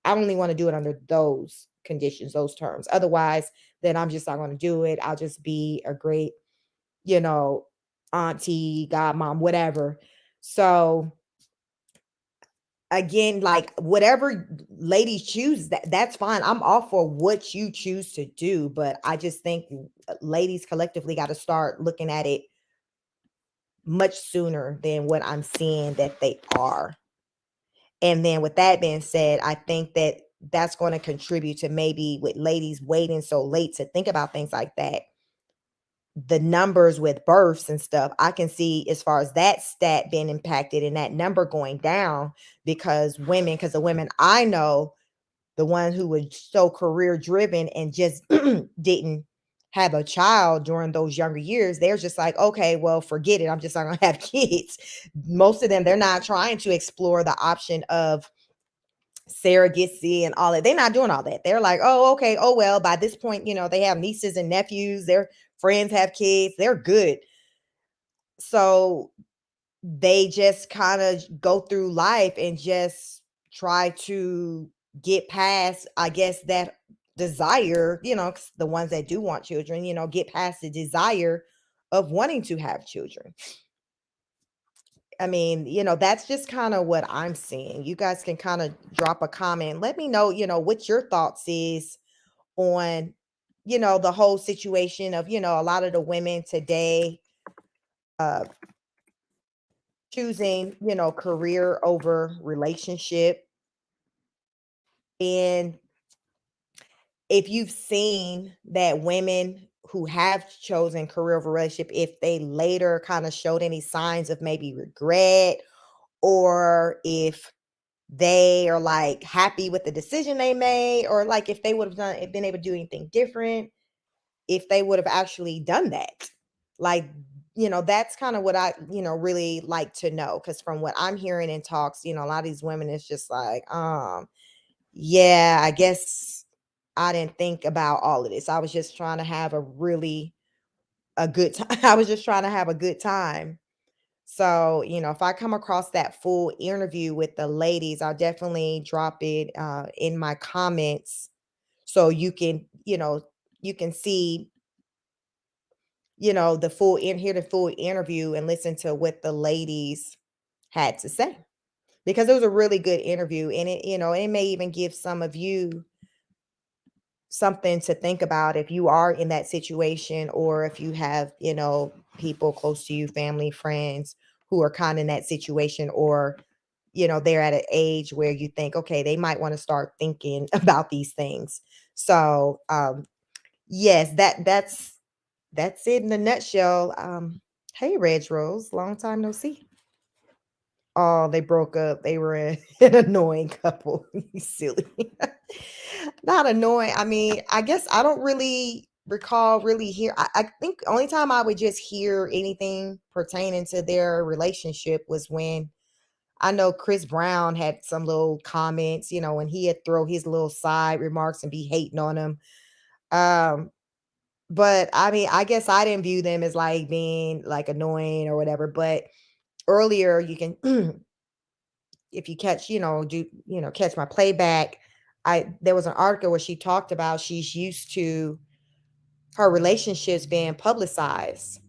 I only want to do it under those conditions, those terms. Otherwise, then I'm just not going to do it. I'll just be a great, auntie, godmom, whatever. So again, like whatever ladies choose, that's fine. I'm all for what you choose to do, but I just think ladies collectively got to start looking at it much sooner than what I'm seeing that they are. And then with that being said, I think that that's going to contribute to, maybe with ladies waiting so late to think about things like that, the numbers with births and stuff, I can see as far as that stat being impacted and that number going down, because the women I know, the one who was so career driven and just didn't have a child during those younger years, they're just like, okay, well, forget it. I'm just not going to have kids. Most of them, they're not trying to explore the option of surrogacy and all that. They're not doing all that. They're like, oh, okay, oh, well, by this point, they have nieces and nephews, their friends have kids, they're good. So they just kind of go through life and just try to get past, I guess, that desire, 'cause the ones that do want children, get past the desire of wanting to have children. I mean, that's just kind of what I'm seeing. You guys can kind of drop a comment. Let me know, what your thoughts is on, the whole situation of, a lot of the women today, uh, choosing, career over relationship. And if you've seen that women who have chosen career over relationship, if they later kind of showed any signs of maybe regret, or if they are like happy with the decision they made, or like if they would have been able to do anything different, if they would have actually done that. Like, that's kind of what I, really like to know. Cause from what I'm hearing in talks, a lot of these women, it's just like, yeah, I guess I didn't think about all of this. I was just trying to have a good time. I was just trying to have a good time. So, if I come across that full interview with the ladies, I'll definitely drop it in my comments so you can see, hear the full interview and listen to what the ladies had to say. Because it was a really good interview, and it may even give some of you something to think about if you are in that situation, or if you have, people close to you, family, friends who are kind of in that situation, or, they're at an age where you think, okay, they might want to start thinking about these things. So, yes, that's it in a nutshell. Hey, Reg Rose, long time no see. Oh, they broke up. They were an annoying couple. You silly. Not annoying. I mean, I guess I don't really recall really hear. I think only time I would just hear anything pertaining to their relationship was when I know Chris Brown had some little comments, and he had throw his little side remarks and be hating on him. Um, but I mean, I guess I didn't view them as like being like annoying or whatever. But earlier, you can if you catch, catch my playback, there was an article where she talked about she's used to her relationships being publicized,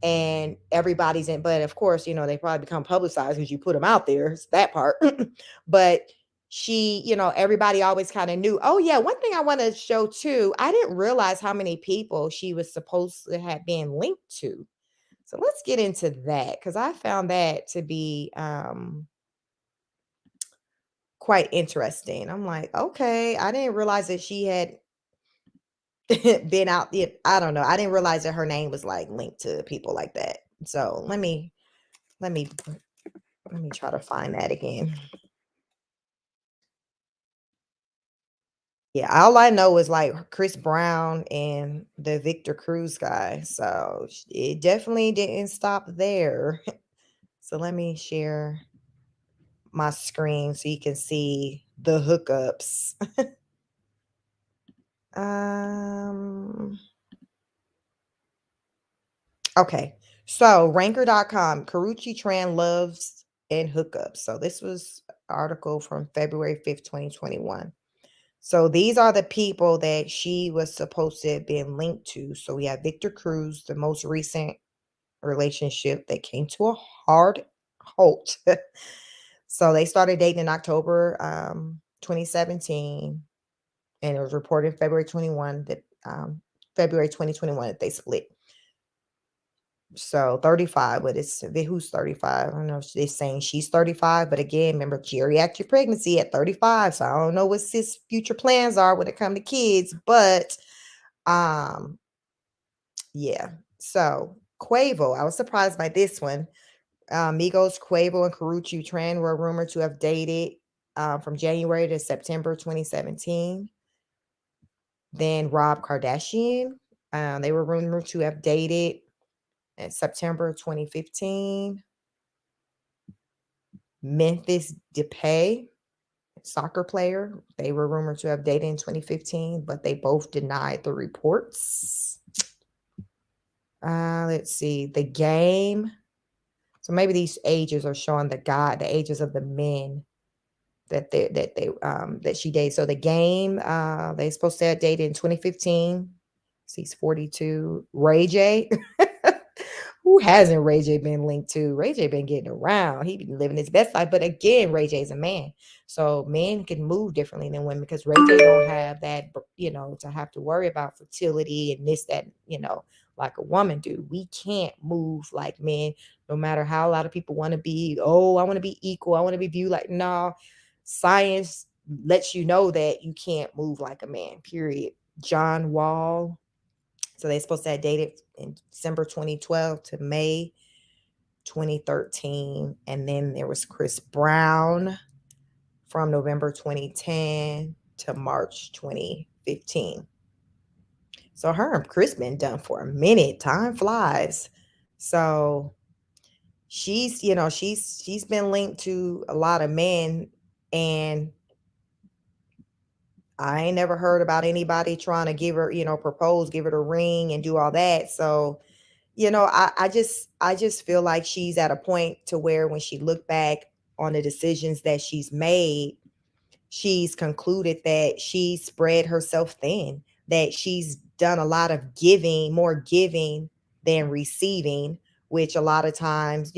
and everybody's in, but of course, they probably become publicized because you put them out there. It's that part. But she, everybody always kind of knew. Oh yeah, one thing I want to show too, I didn't realize how many people she was supposed to have been linked to. So let's get into that, because I found that to be quite interesting. I'm like, okay, I didn't realize that she had been out. I don't know. I didn't realize that her name was like linked to people like that. So let me try to find that again. Yeah, all I know is like Chris Brown and the Victor Cruz guy. So it definitely didn't stop there. So let me share my screen so you can see the hookups. Okay. So ranker.com, Karrueche Tran loves and hookups. So this was an article from February 5th, 2021. So these are the people that she was supposed to have been linked to. So we have Victor Cruz, the most recent relationship that came to a hard halt. So they started dating in October 2017, and it was reported February 2021 that they split. So 35, but it's who's 35. I don't know if they're saying she's 35, but again, remember geriatric pregnancy at 35. So I don't know what his future plans are when it comes to kids, but yeah. So Quavo, I was surprised by this one. Migos, Quavo, and Karrueche Tran were rumored to have dated from January to September 2017. Then Rob Kardashian, they were rumored to have dated in September 2015. Memphis Depay, soccer player, they were rumored to have dated in 2015, but they both denied the reports. Let's see, The Game. So maybe these ages are showing the ages of the men that she dated. So The Game, they supposed to have dated in 2015. So he's 42. Ray J. Who hasn't Ray J been linked to? Ray J been getting around. He been living his best life. But again, Ray J is a man. So men can move differently than women, because Ray J don't have that, to have to worry about fertility and this, that, like a woman do. We can't move like men, no matter how a lot of people want to be. Oh, I want to be equal. I want to be viewed like, no. Science lets you know that you can't move like a man, period. John Wall. So they're supposed to have dated in December 2012 to May 2013. And then there was Chris Brown from November 2010 to March 2015. So her and Chris been done for a minute. Time flies. So she's, you know, she's been linked to a lot of men, and I ain't never heard about anybody trying to give her, propose, give her a ring and do all that. So, I just feel like she's at a point to where when she looked back on the decisions that she's made, she's concluded that she spread herself thin, that she's done a lot of giving, more giving than receiving, which a lot of times,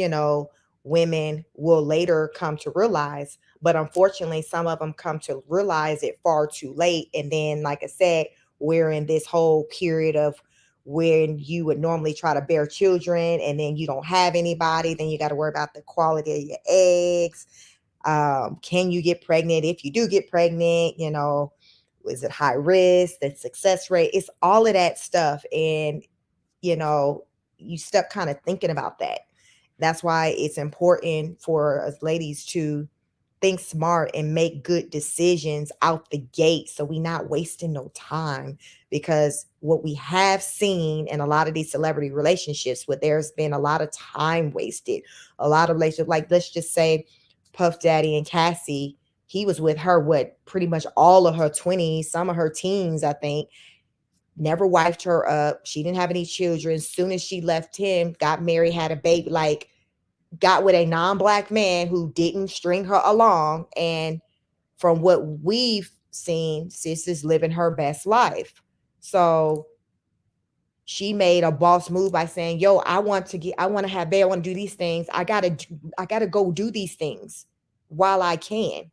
women will later come to realize. But unfortunately, some of them come to realize it far too late. And then, like I said, we're in this whole period of when you would normally try to bear children and then you don't have anybody, then you got to worry about the quality of your eggs. Can you get pregnant? If you do get pregnant, is it high risk? The success rate? It's all of that stuff. And, you start kind of thinking about that. That's why it's important for us ladies to think smart and make good decisions out the gate, so we not wasting no time. Because what we have seen in a lot of these celebrity relationships, where there's been a lot of time wasted, a lot of relationships, like let's just say Puff Daddy and Cassie, he was with her pretty much all of her 20s, some of her teens, I think. Never wifed her up. She didn't have any children. Soon as she left him, got married, had a baby, like got with a non-Black man who didn't string her along. And from what we've seen, sis is living her best life. So she made a boss move by saying, yo, I want to have baby, I want to do these things. I gotta go do these things while I can.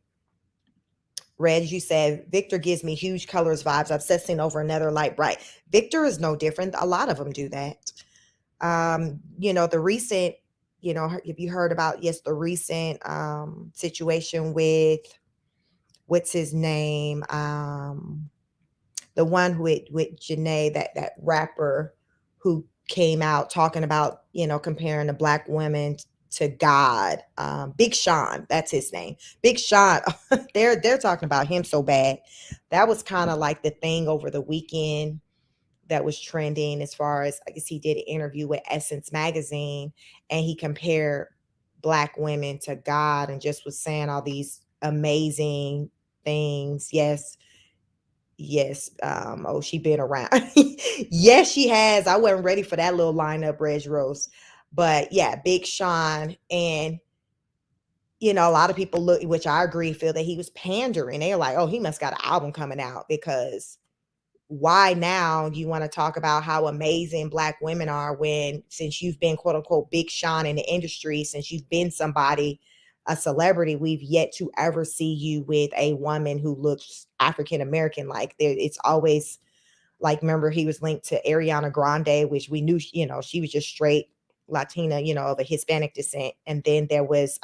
Reg, you said, Victor gives me huge colors vibes, obsessing over another light bright. Victor is no different. A lot of them do that. The recent, if you heard about, the recent situation with, what's his name? The one with Janae, that rapper who came out talking about, comparing the Black women to God. Big Sean, that's his name. Big Sean, they're talking about him so bad. That was kind of like the thing over the weekend that was trending, as far as, I guess he did an interview with Essence magazine, and he compared Black women to God and just was saying all these amazing things. Yes. She been around. Yes, she has. I wasn't ready for that little lineup, Reg Rose. But yeah, Big Sean. And, a lot of people look, which I agree, feel that he was pandering. They're like, oh, he must got an album coming out, because why now you want to talk about how amazing Black women are when, since you've been quote unquote Big Sean in the industry, since you've been somebody, a celebrity, we've yet to ever see you with a woman who looks African American. Like, it's always like, remember he was linked to Ariana Grande, which we knew, she was just straight Latina, of a Hispanic descent. And then there was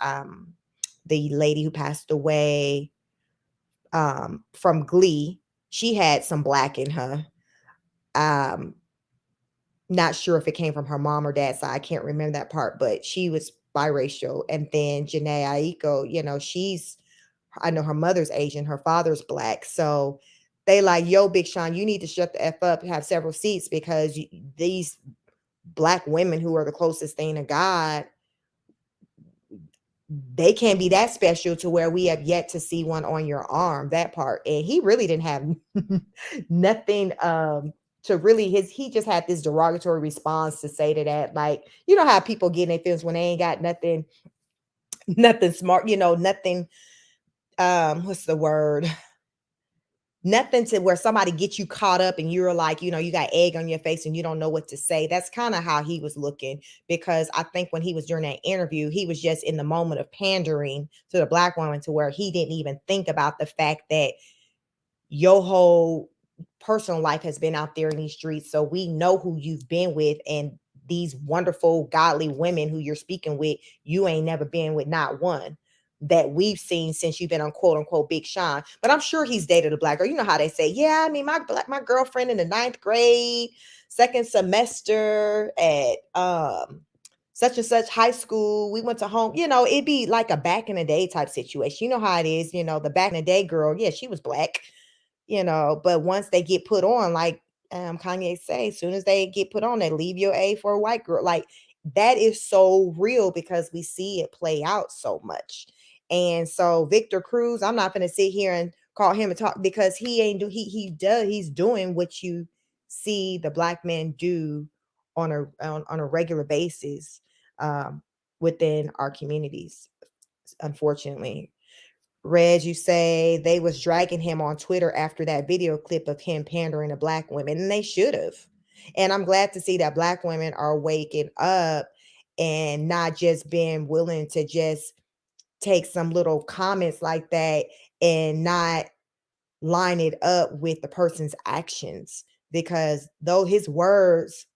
the lady who passed away from Glee. She had some Black in her. Not sure if it came from her mom or dad's side. I can't remember that part, but she was biracial. And then Janae Aiko, I know her mother's Asian, her father's Black. So they like, yo, Big Sean, you need to shut the F up and have several seats, because these Black women who are the closest thing to God, they can't be that special to where we have yet to see one on your arm, that part. And he really didn't have nothing to really, he just had this derogatory response to say to that. Like, you know how people get in their feelings when they ain't got nothing smart, nothing, what's the word? Nothing to where somebody gets you caught up and you're like, you got egg on your face and you don't know what to say. That's kind of how he was looking, because I think when he was during that interview, he was just in the moment of pandering to the Black woman, to where he didn't even think about the fact that your whole personal life has been out there in these streets, so we know who you've been with, and these wonderful godly women who you're speaking with, you ain't never been with not one that we've seen since you've been on quote unquote Big Sean. But I'm sure he's dated a black girl. You know how they say, yeah, I mean, my girlfriend in the 9th grade, second semester at such and such high school, we went to home, it'd be like a back in the day type situation. You know how it is, the back in the day girl, yeah, she was black, but once they get put on, like Kanye say, as soon as they get put on, they leave your A for a white girl. Like that is so real because we see it play out so much. And so Victor Cruz, I'm not going to sit here and call him and talk because he's doing what you see the black men do on a regular basis within our communities, unfortunately. Reg, you say they was dragging him on Twitter after that video clip of him pandering to black women, and they should have. And I'm glad to see that black women are waking up and not just being willing to just take some little comments like that and not line it up with the person's actions, because though his words,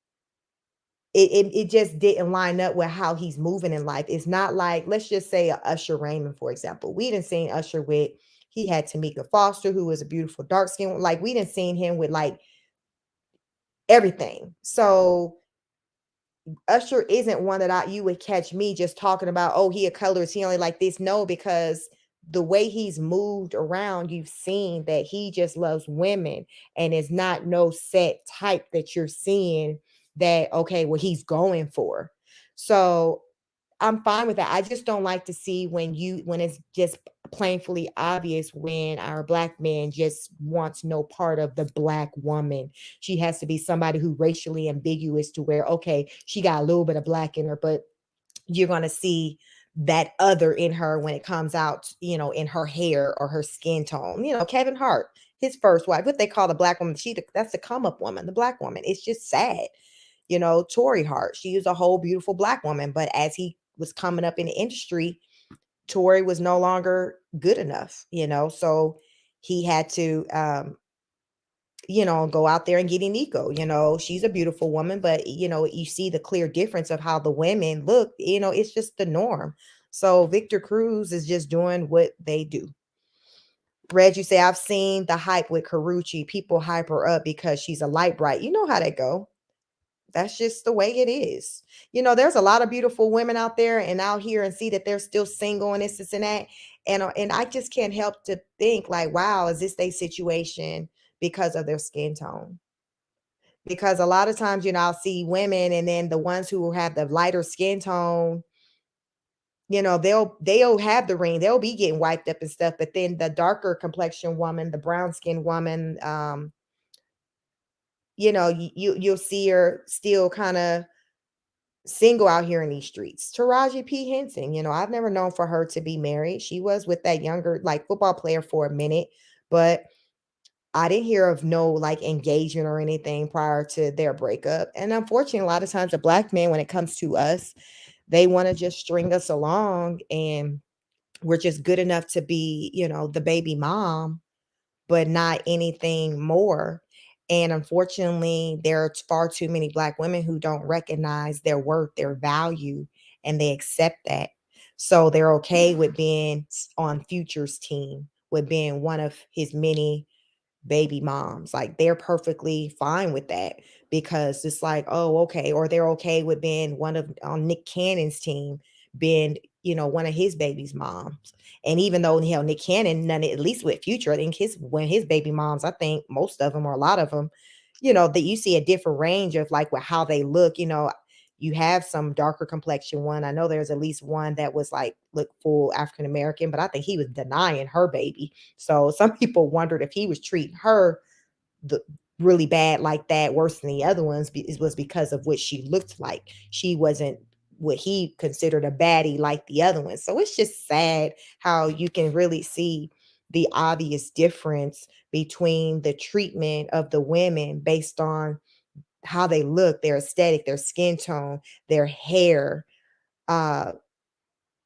it just didn't line up with how he's moving in life. It's not like, let's just say a Usher Raymond, for example. We didn't seen Usher with, he had Tamika Foster, who was a beautiful dark skin. Like we didn't seen him with like everything. So Usher isn't one that you would catch me just talking about, oh, he a colorist, he only like this. No, because the way he's moved around, you've seen that he just loves women, and it's not no set type that you're seeing that, okay, well, he's going for. So I'm fine with that. I just don't like to see when it's just plainly obvious when our black man just wants no part of the black woman. She has to be somebody who racially ambiguous to where, okay, she got a little bit of black in her, but you're going to see that other in her when it comes out, in her hair or her skin tone. Kevin Hart, his first wife, what they call the black woman, that's the come up woman, the black woman. It's just sad. Tory Hart, she is a whole beautiful black woman, but as he was coming up in the industry, Tory was no longer good enough, so he had to go out there and get Nico. She's a beautiful woman, but you see the clear difference of how the women look, it's just the norm. So Victor Cruz is just doing what they do. Reg, you say, I've seen the hype with Karrueche. People hype her up because she's a light bright. You know how they go. That's just the way it is. There's a lot of beautiful women out there and out here and see that they're still single and this and that. And I just can't help to think like, wow, is this their situation because of their skin tone? Because a lot of times, I'll see women and then the ones who have the lighter skin tone, they'll have the ring, they'll be getting wiped up and stuff. But then the darker complexion woman, the brown skin woman, you'll see her still kind of single out here in these streets. Taraji P. Henson, I've never known for her to be married. She was with that younger, like, football player for a minute, but I didn't hear of no like engagement or anything prior to their breakup. And unfortunately, a lot of times the black men, when it comes to us, they want to just string us along, and we're just good enough to be, the baby mom, but not anything more. And unfortunately, there are far too many black women who don't recognize their worth, their value, and they accept that. So they're okay with being on Future's team, with being one of his many baby moms. Like they're perfectly fine with that because it's like, oh, okay. Or they're okay with being one of on Nick Cannon's team, being, one of his baby's moms. And even though Nick Cannon, none, at least with Future, I think his baby moms, I think most of them or a lot of them, that you see a different range of like with how they look. You have some darker complexion one. I know there's at least one that was like look full African American, but I think he was denying her baby. So some people wondered if he was treating her really bad like that, worse than the other ones. It was because of what she looked like. She wasn't what he considered a baddie like the other ones. So it's just sad how you can really see the obvious difference between the treatment of the women based on how they look, their aesthetic, their skin tone, their hair, the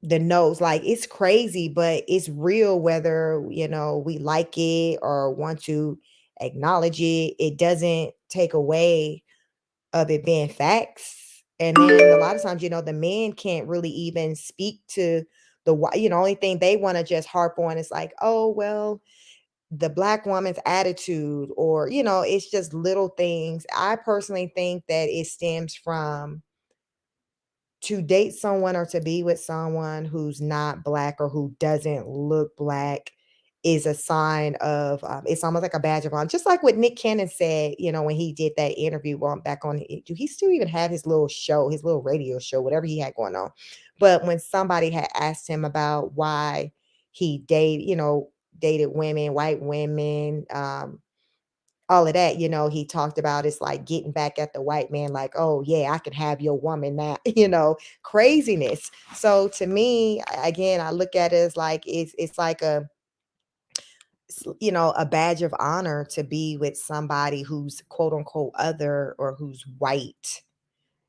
nose. Like it's crazy, but it's real whether, we like it or want to acknowledge it. It doesn't take away of it being facts. And then a lot of times, the men can't really even speak to only thing they want to just harp on is like, oh, well, the Black woman's attitude, or, it's just little things. I personally think that it stems from to date someone or to be with someone who's not Black or who doesn't look Black is a sign of it's almost like a badge of honor. Just like what Nick Cannon said, when he did that interview back on do he still even have his little show, his little radio show, whatever he had going on. But when somebody had asked him about why he dated women, white women, all of that, he talked about it's like getting back at the white man, like, oh yeah, I can have your woman now, craziness. So to me, again, I look at it as like it's like a badge of honor to be with somebody who's quote unquote other or who's white.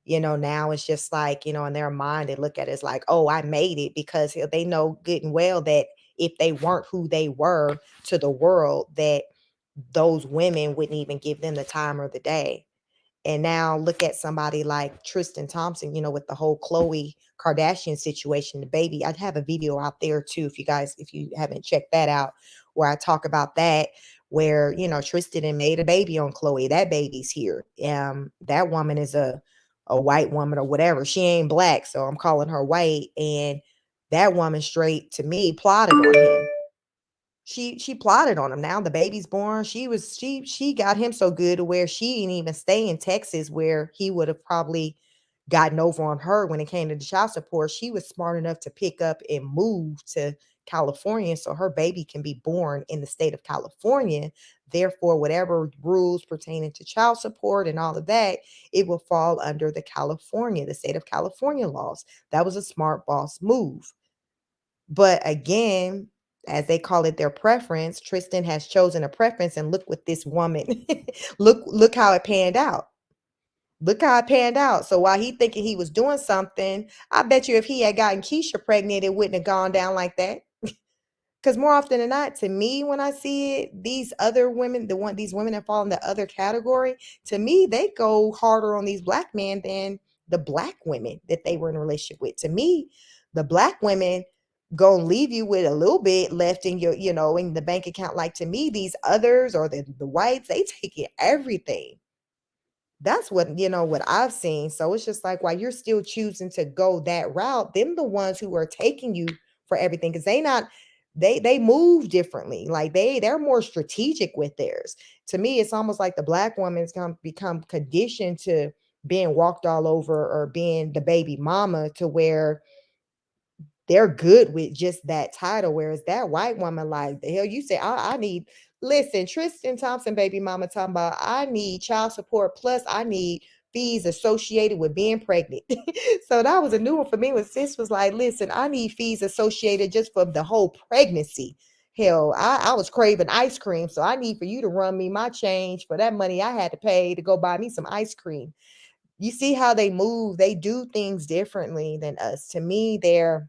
Now it's just like, in their mind, they look at it as like, oh, I made it, because they know good and well that if they weren't who they were to the world, that those women wouldn't even give them the time or the day. And now look at somebody like Tristan Thompson, with the whole Khloe Kardashian situation, the baby. I'd have a video out there too, if you haven't checked that out, where I talk about that, where, Tristan had made a baby on Khloe. That baby's here. That woman is a white woman or whatever. She ain't Black, so I'm calling her white. And that woman straight to me plotted on him. She plotted on him. Now the baby's born. She got him so good to where she didn't even stay in Texas, where he would have probably gotten over on her when it came to the child support. She was smart enough to pick up and move to California so her baby can be born in the state of California. Therefore, whatever rules pertaining to child support and all of that, it will fall under the state of California laws. That was a smart boss move. But again, as they call it, their preference, Tristan has chosen a preference, and look what this woman, look how it panned out. Look how it panned out. So while he thinking he was doing something, I bet you if he had gotten Keisha pregnant, it wouldn't have gone down like that. Because more often than not, to me, when I see it, these other women, these women that fall in the other category, to me, they go harder on these Black men than the Black women that they were in a relationship with. To me, the Black women gonna leave you with a little bit left in your, in the bank account. Like, to me, these others or the whites, they take it everything. That's what I've seen. So it's just like, while you're still choosing to go that route, them the ones who are taking you for everything, because they move differently. Like they're more strategic with theirs. To me, it's almost like the Black woman's become conditioned to being walked all over or being the baby mama, to where they're good with just that title. Whereas that white woman, like, the hell you say, I need, listen, Tristan Thompson, baby mama, talking about, I need child support, plus I need fees associated with being pregnant. So that was a new one for me, when sis was like, listen, I need fees associated just for the whole pregnancy. Hell, I was craving ice cream, so I need for you to run me my change for that money I had to pay to go buy me some ice cream. You see how they move, they do things differently than us. To me, they're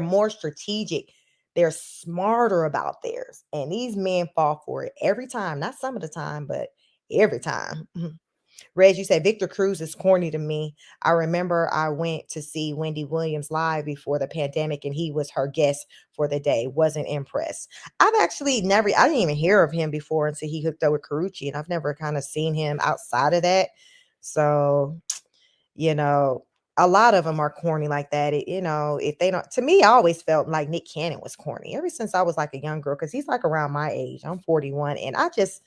more strategic. They're smarter about theirs. And these men fall for it every time. Not some of the time, but every time. Reg, you said Victor Cruz is corny to me. I remember I went to see Wendy Williams live before the pandemic, and he was her guest for the day. Wasn't impressed. I didn't even hear of him before until he hooked up with Karrueche, and I've never kind of seen him outside of that. So, you know, a lot of them are corny like that. If they don't, to me, I always felt like Nick Cannon was corny ever since I was like a young girl, because he's like around my age. I'm 41, and I just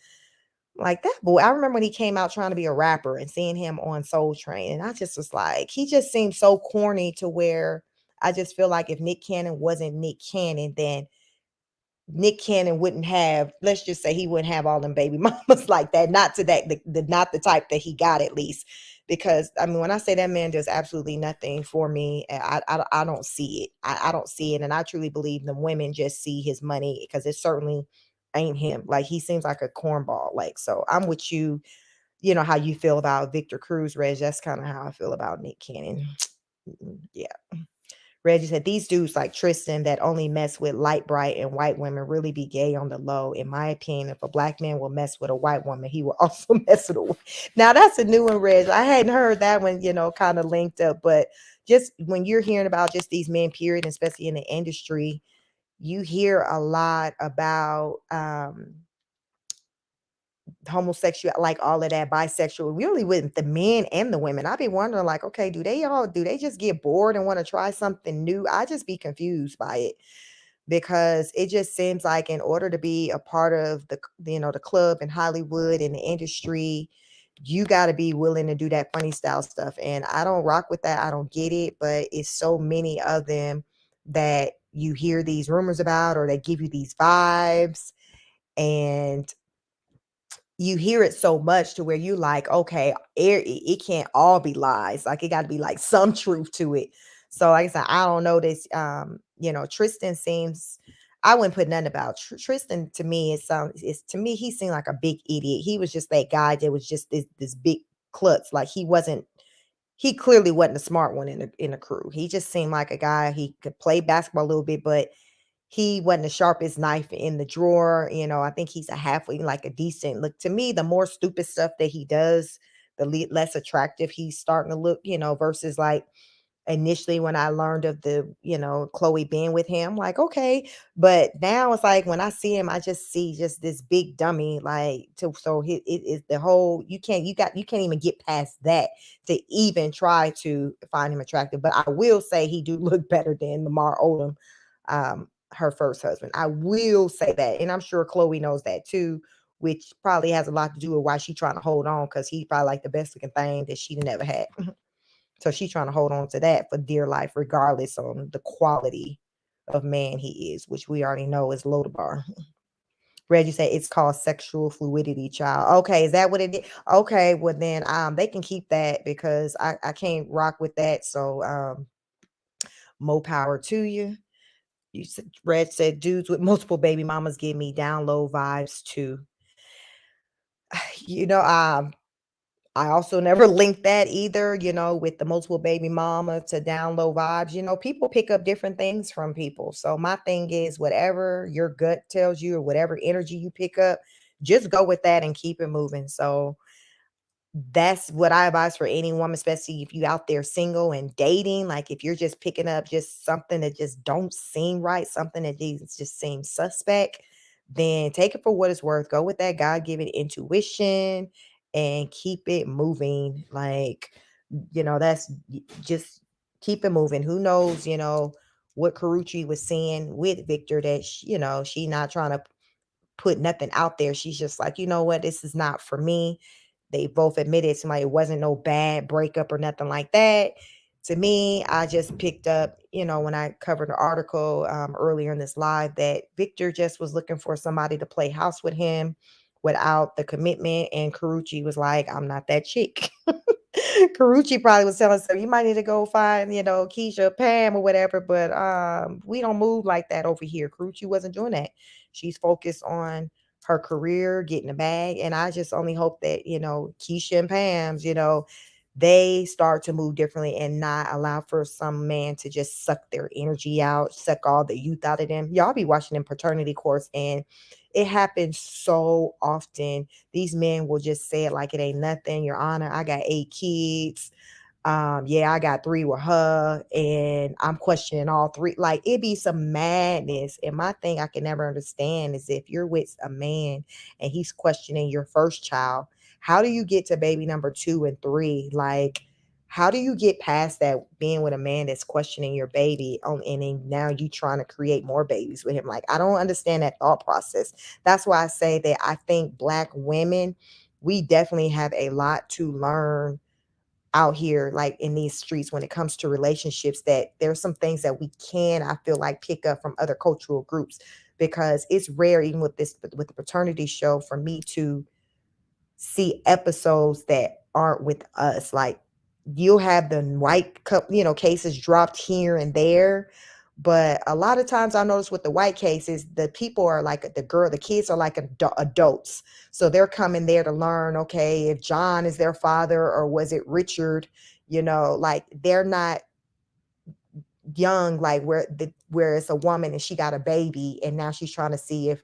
like that boy. I remember when he came out trying to be a rapper and seeing him on Soul Train, and I just was like, he just seemed so corny, to where I just feel like if Nick Cannon wasn't Nick Cannon, then Nick Cannon wouldn't have, let's just say, he wouldn't have all them baby mamas like that. Not to that, not the type that he got, at least. Because I mean, when I say that man does absolutely nothing for me, I don't see it. I don't see it. And I truly believe the women just see his money, because it certainly ain't him. Like, he seems like a cornball. Like, so I'm with you, how you feel about Victor Cruz, Reg. That's kind of how I feel about Nick Cannon. Yeah. Reggie said, these dudes like Tristan that only mess with light, bright, and white women really be gay on the low. In my opinion, if a black man will mess with a white woman, he will also mess with a woman. Now, that's a new one, Reg. I hadn't heard that one, kind of linked up. But just when you're hearing about just these men, period, especially in the industry, you hear a lot about homosexual, like all of that, bisexual, really with the men and the women. I'd be wondering, like, okay, do they just get bored and want to try something new? I just be confused by it because it just seems like in order to be a part of the club in Hollywood and the industry, you got to be willing to do that funny style stuff. And I don't rock with that. I don't get it, but it's so many of them that you hear these rumors about, or they give you these vibes, and you hear it so much to where you like, okay, it can't all be lies. Like, it got to be like some truth to it. So like I said, I don't know this. Tristan seems, I wouldn't put nothing about Tristan. To me, to me, he seemed like a big idiot. He was just that guy that was just this big klutz. Like, he clearly wasn't a smart one in the crew. He just seemed like a guy, he could play basketball a little bit, but he wasn't the sharpest knife in the drawer. I think he's a halfway, like a decent look. To me, the more stupid stuff that he does, the less attractive he's starting to look, versus like initially when I learned of Chloe being with him, like, okay. But now it's like when I see him, I just see just this big dummy, like, so it is the whole, you can't even get past that to even try to find him attractive. But I will say he do look better than Lamar Odom, her first husband. I will say that. And I'm sure Chloe knows that too, which probably has a lot to do with why she's trying to hold on, because he's probably like the best looking thing that she'd never had. So she's trying to hold on to that for dear life, regardless on the quality of man he is, which we already know is low to bar. Reggie said it's called sexual fluidity, child. Okay, is that what it is? Okay, well then they can keep that, because I can't rock with that. So more power to you. Red said dudes with multiple baby mamas give me down low vibes too. You know, I also never linked that either, with the multiple baby mama to down low vibes. People pick up different things from people. So my thing is, whatever your gut tells you or whatever energy you pick up, just go with that and keep it moving. So that's what I advise for any woman, especially if you out there single and dating. Like, if you're just picking up just something that just don't seem right, something that just seems suspect, then take it for what it's worth. Go with that God-given intuition and keep it moving. Like, that's just keep it moving. Who knows, what Karrueche was saying with Victor, that she not trying to put nothing out there. She's just like, you know what, this is not for me. They both admitted somebody, it wasn't no bad breakup or nothing like that. To me, I just picked up, when I covered an article earlier in this live, that Victor just was looking for somebody to play house with him without the commitment. And Karrueche was like, I'm not that chick. Karrueche probably was telling herself, you might need to go find, Keisha, Pam, or whatever. But we don't move like that over here. Karrueche wasn't doing that. She's focused on her career, getting a bag. And I just only hope that, Keisha and Pam's, they start to move differently and not allow for some man to just suck their energy out, suck all the youth out of them. Y'all be watching them paternity course, and it happens so often. These men will just say it like it ain't nothing. Your Honor, I got 8 kids. Yeah, I got 3 with her, and I'm questioning all 3. Like, it be some madness. And my thing I can never understand is, if you're with a man and he's questioning your first child, how do you get to baby number 2 and 3? Like, how do you get past that, being with a man that's questioning your baby and then now you trying to create more babies with him? Like, I don't understand that thought process. That's why I say that I think Black women, we definitely have a lot to learn out here, like in these streets, when it comes to relationships. That there's some things that we can, I feel like, pick up from other cultural groups, because it's rare, even with the paternity show, for me to see episodes that aren't with us. Like, you'll have the white cases dropped here and there, but a lot of times I notice with the white cases, the people are like the kids are like adults. So they're coming there to learn, okay, if John is their father or was it Richard, like they're not young, like where it's a woman and she got a baby, and now she's trying to see if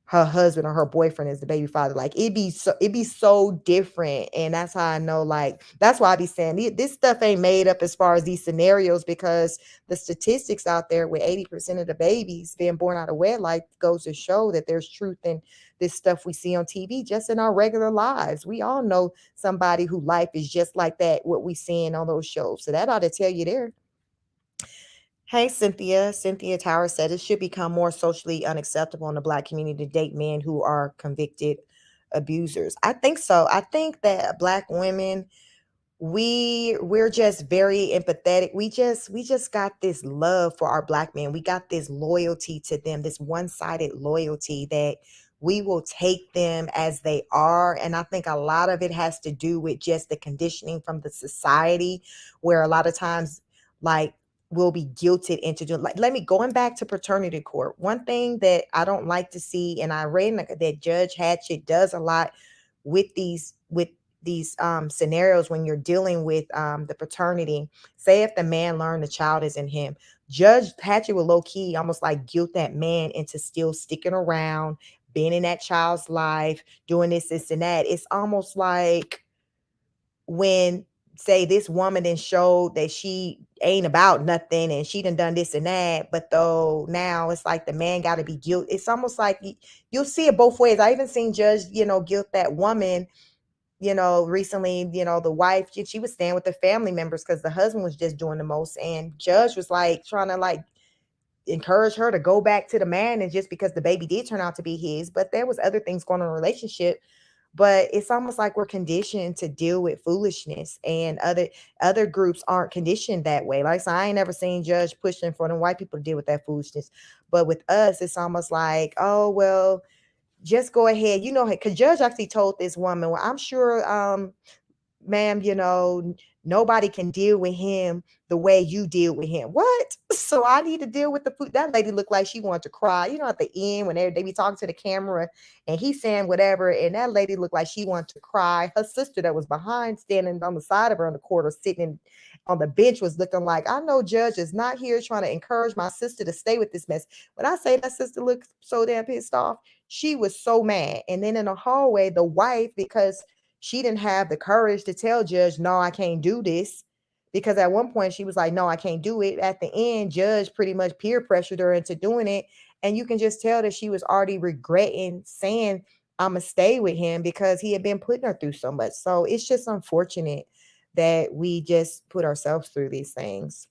her husband or her boyfriend is the baby father. Like it'd be so different. And that's how I know, like, that's why I be saying this stuff ain't made up as far as these scenarios, because the statistics out there with 80% of the babies being born out of wedlock goes to show that there's truth in this stuff we see on TV, just in our regular lives. We all know somebody who life is just like that, what we seeing on those shows. So that ought to tell you there. Hey, Cynthia. Cynthia Tower said it should become more socially unacceptable in the Black community to date men who are convicted abusers. I think so. I think that Black women, we're just very empathetic. We just got this love for our Black men. We got this loyalty to them, this one-sided loyalty that we will take them as they are. And I think a lot of it has to do with just the conditioning from the society, where a lot of times, like, we'll be guilted into doing, like, let me going back to paternity court. One thing that I don't like to see, and I read that Judge Hatchett does a lot with these scenarios when you're dealing with the paternity. Say if the man learned the child isn't him, Judge Hatchett will low key almost like guilt that man into still sticking around, being in that child's life, doing this and that. It's almost like when, say, this woman then showed that she ain't about nothing and she done this and that, but though now it's like the man got to be guilt. It's almost like you'll see it both ways. I even seen Judge, guilt that woman, recently, the wife, she was staying with the family members because the husband was just doing the most. And Judge was like trying to like encourage her to go back to the man, and just because the baby did turn out to be his, but there was other things going on in the relationship. But it's almost like we're conditioned to deal with foolishness, and other groups aren't conditioned that way. Like, so I ain't never seen Judge pushing for the white people to deal with that foolishness. But with us, it's almost like, oh well, just go ahead, because Judge actually told this woman, well, I'm sure, ma'am, nobody can deal with him the way you deal with him. What? So I need to deal with the food. That lady looked like she wanted to cry. At the end when they be talking to the camera and he's saying whatever, and that lady looked like she wanted to cry. Her sister that was behind, standing on the side of her in the corner, sitting on the bench, was looking like, I know Judge is not here trying to encourage my sister to stay with this mess. When I say that sister looked so damn pissed off, she was so mad. And then in the hallway, the wife, because she didn't have the courage to tell Judge, no, I can't do this. Because at one point she was like, no, I can't do it. At the end, Judge pretty much peer pressured her into doing it. And you can just tell that she was already regretting saying, I'm going to stay with him, because he had been putting her through so much. So it's just unfortunate that we just put ourselves through these things.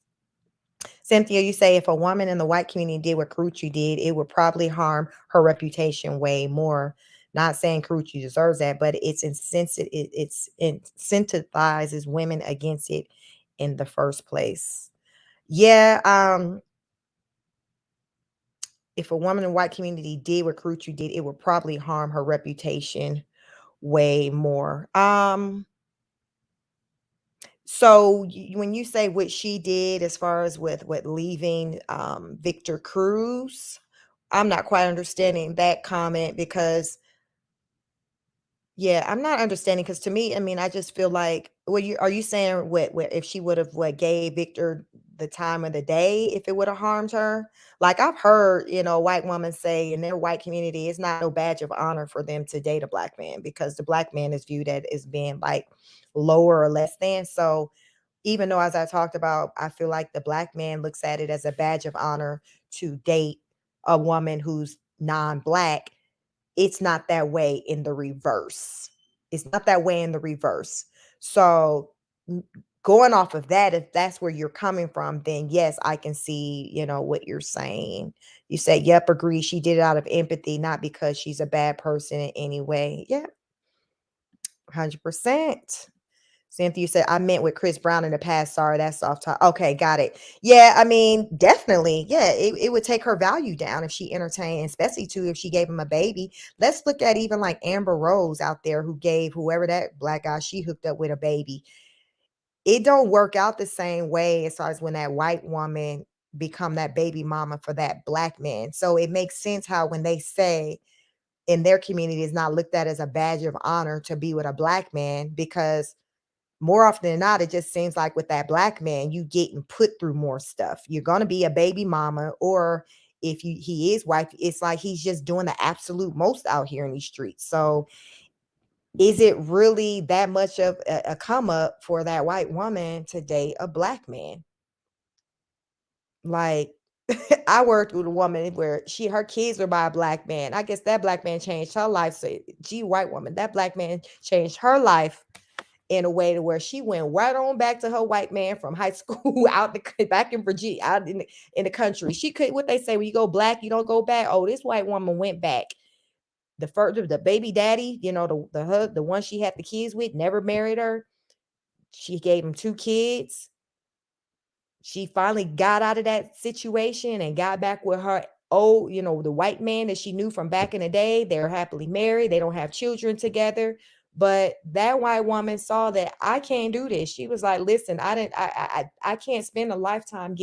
Cynthia, you say if a woman in the white community did what Karrueche did, it would probably harm her reputation way more. Not saying Karrueche deserves that, but it's insensitive. It's incentivizes women against it in the first place. Yeah. If a woman in the white community did what Karrueche did, it would probably harm her reputation way more. So when you say what she did as far as with leaving Victor Cruz, I'm not quite understanding that comment, because yeah, I'm not understanding, because to me, I mean, I just feel like, well, are you saying what if she would have gave Victor the time of the day, if it would have harmed her? Like, I've heard, a white woman say in their white community, it's not no badge of honor for them to date a Black man, because the Black man is viewed as being like lower or less than. So even though, as I talked about, I feel like the Black man looks at it as a badge of honor to date a woman who's non-Black, it's not that way in the reverse. It's not that way in the reverse. So going off of that, if that's where you're coming from, then yes, I can see, what you're saying. You say, yep, agree. She did it out of empathy, not because she's a bad person in any way. Yep. 100%. Cynthia said, I meant with Chris Brown in the past. Sorry, that's off top. Okay, got it. Yeah, I mean, definitely. Yeah, it would take her value down if she entertained, especially too if she gave him a baby. Let's look at even like Amber Rose out there, who gave whoever that Black guy she hooked up with a baby. It don't work out the same way as far as when that white woman become that baby mama for that Black man. So it makes sense how when they say in their community it's not looked at as a badge of honor to be with a Black man, because more often than not, it just seems like with that black man, you getting put through more stuff. You're gonna be a baby mama, or if he is white, it's like he's just doing the absolute most out here in these streets. So is it really that much of a come up for that white woman to date a black man? Like, I worked with a woman where her kids were by a black man. I guess that black man changed her life. So, gee, white woman, that black man changed her life in a way to where she went right on back to her white man from high school out back in Virginia, out in the country. She could, what they say, when you go black, you don't go back. Oh, this white woman went back. The baby daddy, the one she had the kids with, never married her. She gave him 2 kids. She finally got out of that situation and got back with her the white man that she knew from back in the day. They're happily married. They don't have children together. But that white woman saw that I can't do this. She was like, listen, I can't spend a lifetime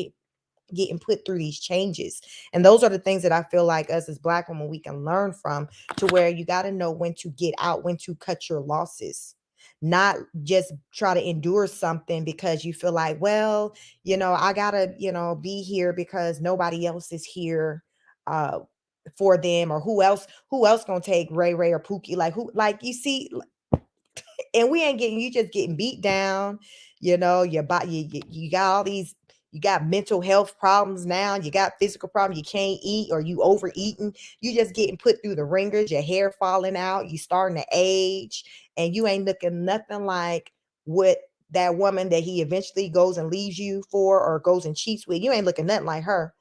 getting put through these changes. And those are the things that I feel like us as black women, we can learn from, to where you got to know when to get out, when to cut your losses, not just try to endure something because you feel like, well, I gotta, be here because nobody else is here uh for them, or who else gonna take Ray or Pookie, like who, like, you see. And we ain't getting, you just getting beat down, your body, you got all these, you got mental health problems now, you got physical problems, you can't eat, or you overeating, you just getting put through the ringers, your hair falling out, you starting to age, and you ain't looking nothing like what that woman that he eventually goes and leaves you for, or goes and cheats with. You ain't looking nothing like her.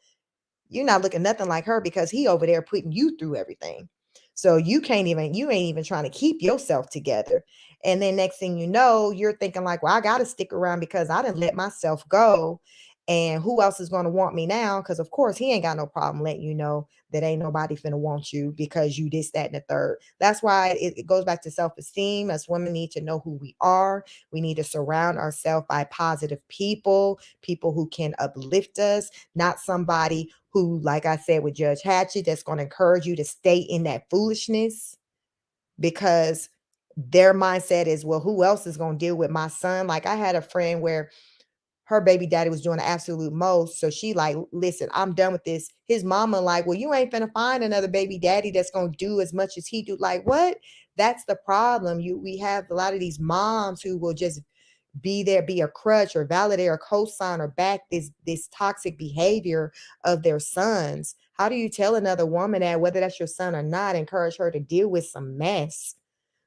You're not looking nothing like her, because he over there putting you through everything. So you ain't even trying to keep yourself together. And then next thing you know, you're thinking like, well, I got to stick around because I didn't let myself go. And who else is going to want me now? Because of course he ain't got no problem letting you know that ain't nobody finna want you because you this, that, and the third. That's why it goes back to self-esteem. As women need to know who we are. We need to surround ourselves by positive people who can uplift us, not somebody who, like I said with Judge Hatchett, that's going to encourage you to stay in that foolishness, because their mindset is, well, who else is going to deal with my son? Like, I had a friend where her baby daddy was doing the absolute most. So she like, listen, I'm done with this. His mama like, well, you ain't finna find another baby daddy that's going to do as much as he do. Like, what? That's the problem. We have a lot of these moms who will just be there, be a crutch or validate or co-sign or back this toxic behavior of their sons. How do you tell another woman that, whether that's your son or not, encourage her to deal with some mess?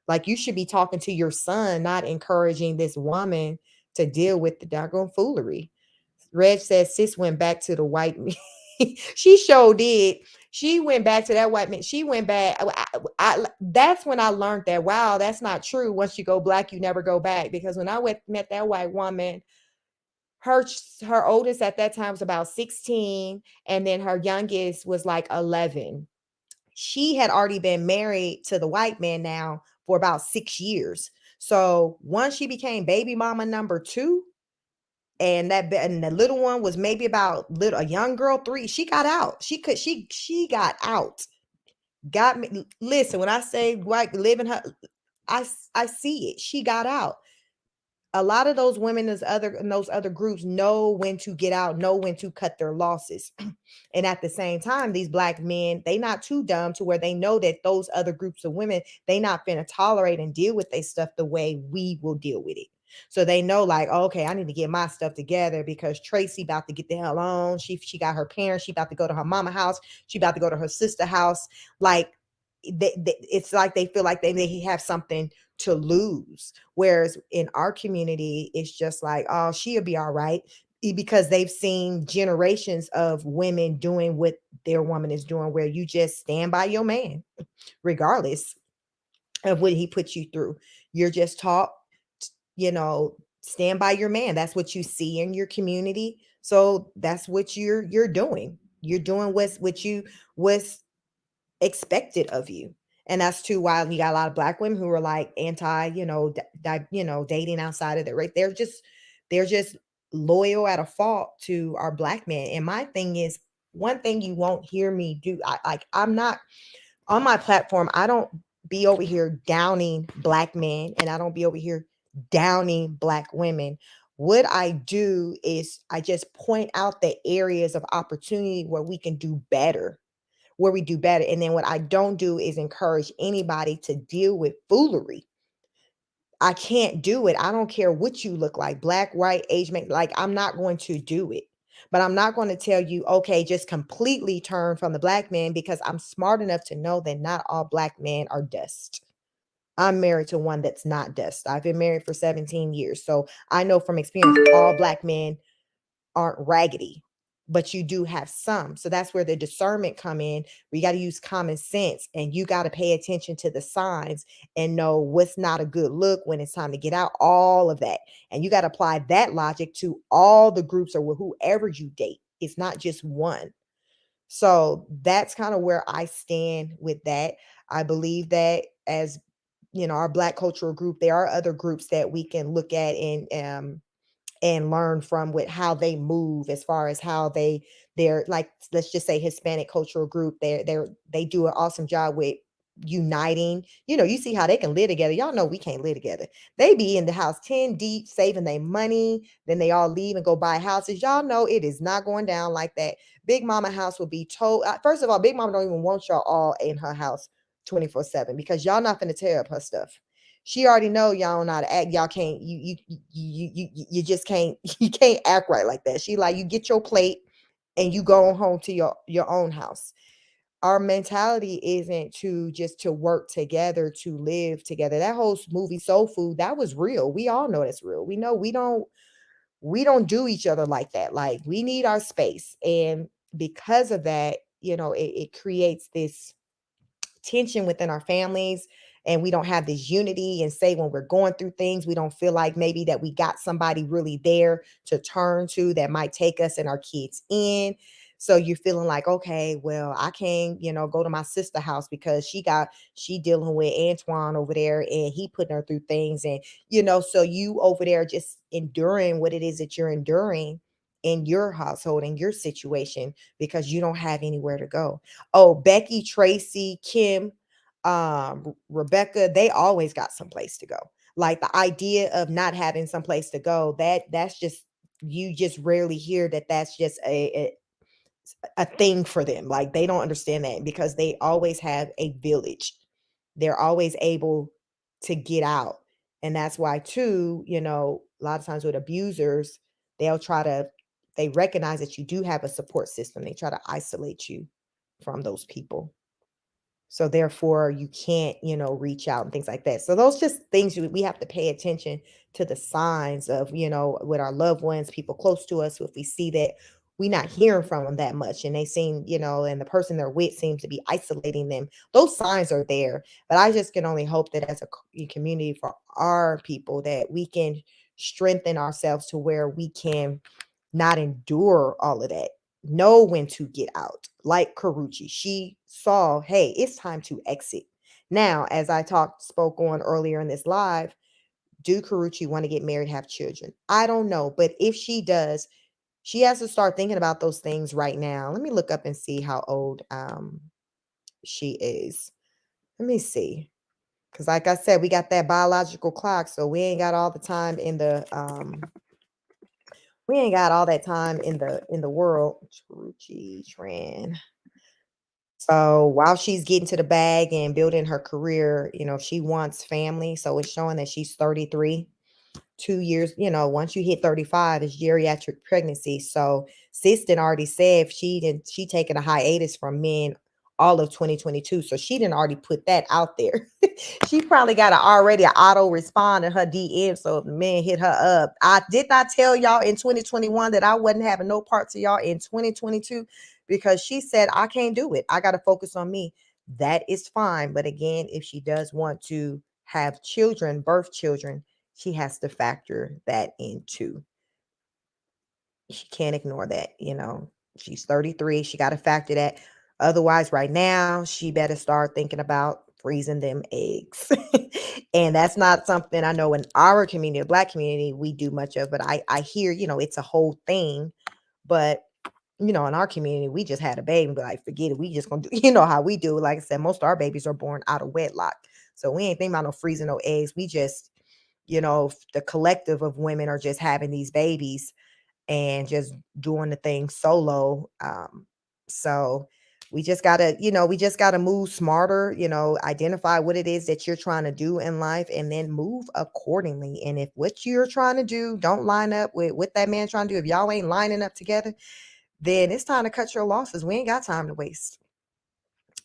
Like, you should be talking to your son, not encouraging this woman to deal with the doggone foolery. Reg says sis went back to the white man. She sure did. She went back to that white man. She went back. That's when I learned that, wow, that's not true. Once you go black, you never go back. Because when I met that white woman, her oldest at that time was about 16, and then her youngest was like 11. She had already been married to the white man now for about 6 years. So once she became baby mama number 2, and the little one was maybe about a young girl 3, she got out. She got out. Got me. Listen, when I say white living her, I see it. She got out. A lot of those women in those other groups know when to get out, know when to cut their losses. And at the same time, these black men, they not too dumb to where they know that those other groups of women, they not finna tolerate and deal with their stuff the way we will deal with it. So they know, like, oh, okay, I need to get my stuff together because Tracy about to get the hell on. She got her parents. She about to go to her mama house. She about to go to her sister house. Like, it's like they feel like they have something to lose. Whereas in our community, it's just like, oh, she'll be all right, because they've seen generations of women doing what their woman is doing, where you just stand by your man, regardless of what he puts you through. You're just taught, stand by your man. That's what you see in your community. So that's what you're doing. You're doing what's expected of you. And that's too why you got a lot of black women who are like anti, dating outside of their race. They're just loyal at a fault to our black men. And my thing is, one thing you won't hear me do, I'm not on my platform. I don't be over here downing black men, and I don't be over here downing Black women. What I do is I just point out the areas of opportunity where we can do better, where we do better. And then what I don't do is encourage anybody to deal with foolery. I can't do it. I don't care what you look like, Black, white, age, like I'm not going to do it. But I'm not going to tell you, okay, just completely turn from the Black man, because I'm smart enough to know that not all Black men are dust. I'm married to one that's not dust. I've been married for 17 years. So I know from experience, all Black men aren't raggedy, but you do have some. So that's where the discernment come in. We got to use common sense, and you got to pay attention to the signs and know what's not a good look, when it's time to get out, all of that. And you got to apply that logic to all the groups or whoever you date. It's not just one. So that's kind of where I stand with that. I believe that, as our Black cultural group, there are other groups that we can look at and learn from, with how they move, as far as how they're like, let's just say Hispanic cultural group. They do an awesome job with uniting. You see how they can live together. Y'all know we can't live together. They be in the house 10 deep, saving their money, then they all leave and go buy houses. Y'all know it is not going down like that. Big Mama house will be told, first of all, Big Mama don't even want y'all all in her house 24/7, because y'all not going to tear up her stuff. She already know y'all know how to act. Y'all can't, you just can't, you can't act right like that. She like, you get your plate and you go home to your own house. Our mentality isn't to work together, to live together. That whole movie Soul Food, that was real. We all know that's real. We know we don't do each other like that. Like, we need our space. And because of that, it creates this tension within our families, and we don't have this unity. And say, when we're going through things, we don't feel like maybe that we got somebody really there to turn to, that might take us and our kids in. So you're feeling like, okay, well, I can't, go to my sister house because she dealing with Antoine over there, and he putting her through things. And so you over there just enduring what it is that you're enduring in your household, in your situation, because you don't have anywhere to go. Oh, Becky, Tracy, Kim, Rebecca, they always got someplace to go. Like, the idea of not having someplace to go, that's just, you just rarely hear that that's just a thing for them. Like, they don't understand that, because they always have a village. They're always able to get out. And that's why too, a lot of times with abusers, they'll try to, they recognize that you do have a support system. They try to isolate you from those people. So therefore you can't, reach out and things like that. So those just things we have to pay attention to, the signs of, with our loved ones, people close to us. If we see that we're not hearing from them that much, and they seem, and the person they're with seems to be isolating them, those signs are there. But I just can only hope that as a community, for our people, that we can strengthen ourselves to where we can not endure all of that. Know when to get out. Like Karrueche, she saw, hey, it's time to exit. Now, as I spoke on earlier in this live, do Karrueche want to get married, have children? I don't know. But if she does, she has to start thinking about those things right now. Let me look up and see how old she is. Let me see. Because like I said, we got that biological clock. So we ain't got all the time in the we ain't got all that time in the world. Karrueche Tran. So while she's getting to the bag and building her career, she wants family. So it's showing that she's 33. 2 years, once you hit 35, it's geriatric pregnancy. So sis didn't already said she taking a hiatus from men all of 2022. So she didn't already put that out there. She probably got already an auto respond in her DM. So if the man hit her up, I did not tell y'all in 2021 that I wasn't having no parts of y'all in 2022, because she said, I can't do it. I got to focus on me. That is fine. But again, if she does want to have children, birth children, she has to factor that into. She can't ignore that. She's 33. She got to factor that. Otherwise, right now, she better start thinking about freezing them eggs. And that's not something I know in our community, the Black community, we do much of. But I hear, it's a whole thing. But in our community, we just had a baby, but like, forget it. We just gonna do, how we do. Like I said, most of our babies are born out of wedlock. So we ain't thinking about no freezing no eggs. We just the collective of women are just having these babies and just doing the thing solo. So we just gotta move smarter, identify what it is that you're trying to do in life and then move accordingly. And if what you're trying to do don't line up with what that man's trying to do, if y'all ain't lining up together, then it's time to cut your losses. We ain't got time to waste.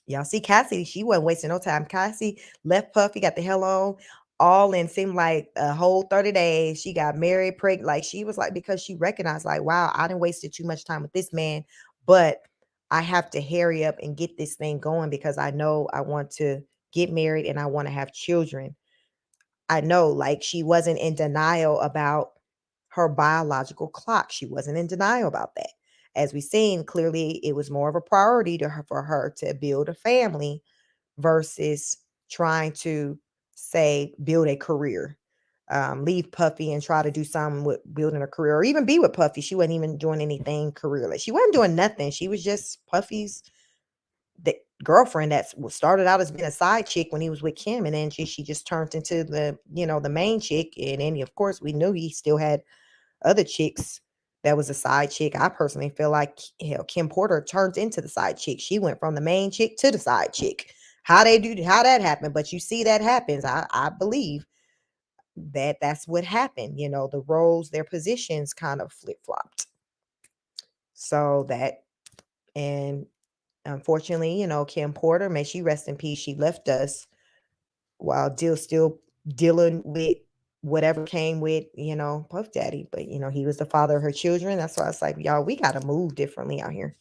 Y'all see Cassie, she wasn't wasting no time. Cassie left Puffy, got the hell on, all in seemed like a whole 30 days. She got married, pregnant. Like she was like, because she recognized, like, wow, I didn't wasted too much time with this man, but I have to hurry up and get this thing going because I know I want to get married and I want to have children. I know, like, she wasn't in denial about her biological clock. She wasn't in denial about that. As we've seen, clearly it was more of a priority to her for her to build a family versus trying to say build a career. Leave Puffy and try to do something with building a career, or even be with Puffy. She wasn't even doing anything careerless. She wasn't doing nothing. She was just Puffy's the girlfriend that started out as being a side chick when he was with Kim, and then she just turned into the main chick. And then of course we knew he still had other chicks that was a side chick. I personally feel like Kim Porter turned into the side chick. She went from the main chick to the side chick. How that happened, but you see that happens. I believe that that's what happened. The roles, their positions kind of flip-flopped. So that, and unfortunately, Kim Porter, may she rest in peace, she left us while still dealing with whatever came with, Puff Daddy. But, he was the father of her children. That's why it's like, y'all, we got to move differently out here.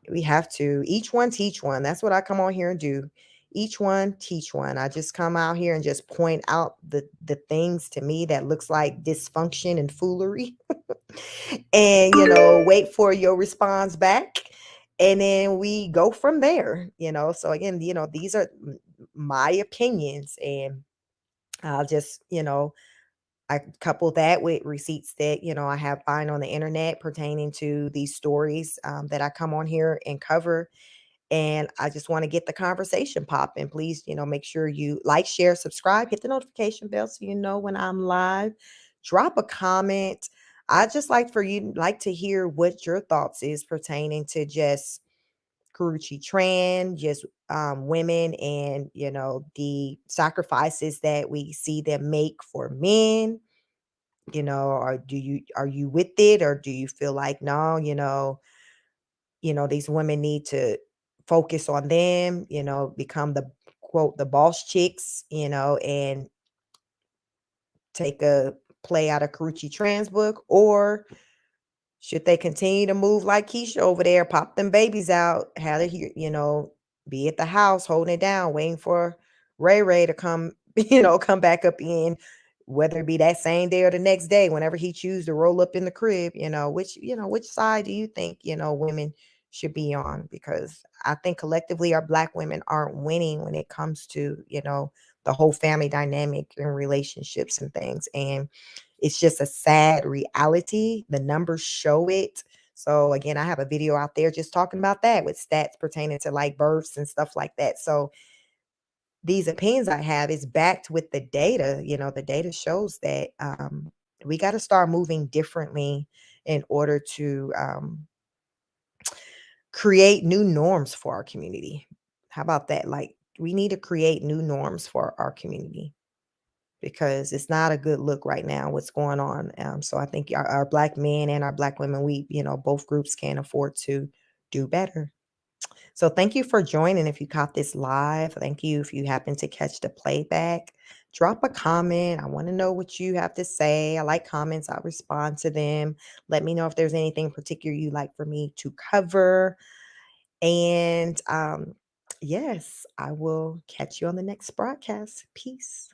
We have to. Each one teach one. That's what I come on here and do. Each one teach one. I just come out here and just point out the things to me that looks like dysfunction and foolery. And, wait for your response back. And then we go from there, So again, these are my opinions, and I'll just, I couple that with receipts that, I have find on the internet pertaining to these stories that I come on here and cover. And I just want to get the conversation popping. Please, make sure you like, share, subscribe, hit the notification bell so you know when I'm live. Drop a comment. I just like to hear what your thoughts is pertaining to just Karrueche Tran, just women, and the sacrifices that we see them make for men. Or are you with it, or do you feel like no, these women need to focus on them, become the quote the boss chicks, and take a play out of Karrueche Tran's book, or should they continue to move like Keisha over there, pop them babies out, have it here, be at the house holding it down, waiting for Ray Ray to come, come back up in, whether it be that same day or the next day, whenever he chooses to roll up in the crib, which side do you think, women should be on? Because I think collectively our Black women aren't winning when it comes to, the whole family dynamic and relationships and things. And it's just a sad reality. The numbers show it. So again, I have a video out there just talking about that with stats pertaining to like births and stuff like that. So these opinions I have is backed with the data. The data shows that we got to start moving differently in order to create new norms for our community. How about that? Like, we need to create new norms for our community, because it's not a good look right now what's going on. So I think our Black men and our Black women, we, both groups can afford to do better. So thank you for joining. If you caught this live, thank you. If you happen to catch the playback, drop a comment. I want to know what you have to say. I like comments. I'll respond to them. Let me know if there's anything particular you'd like for me to cover. And yes, I will catch you on the next broadcast. Peace.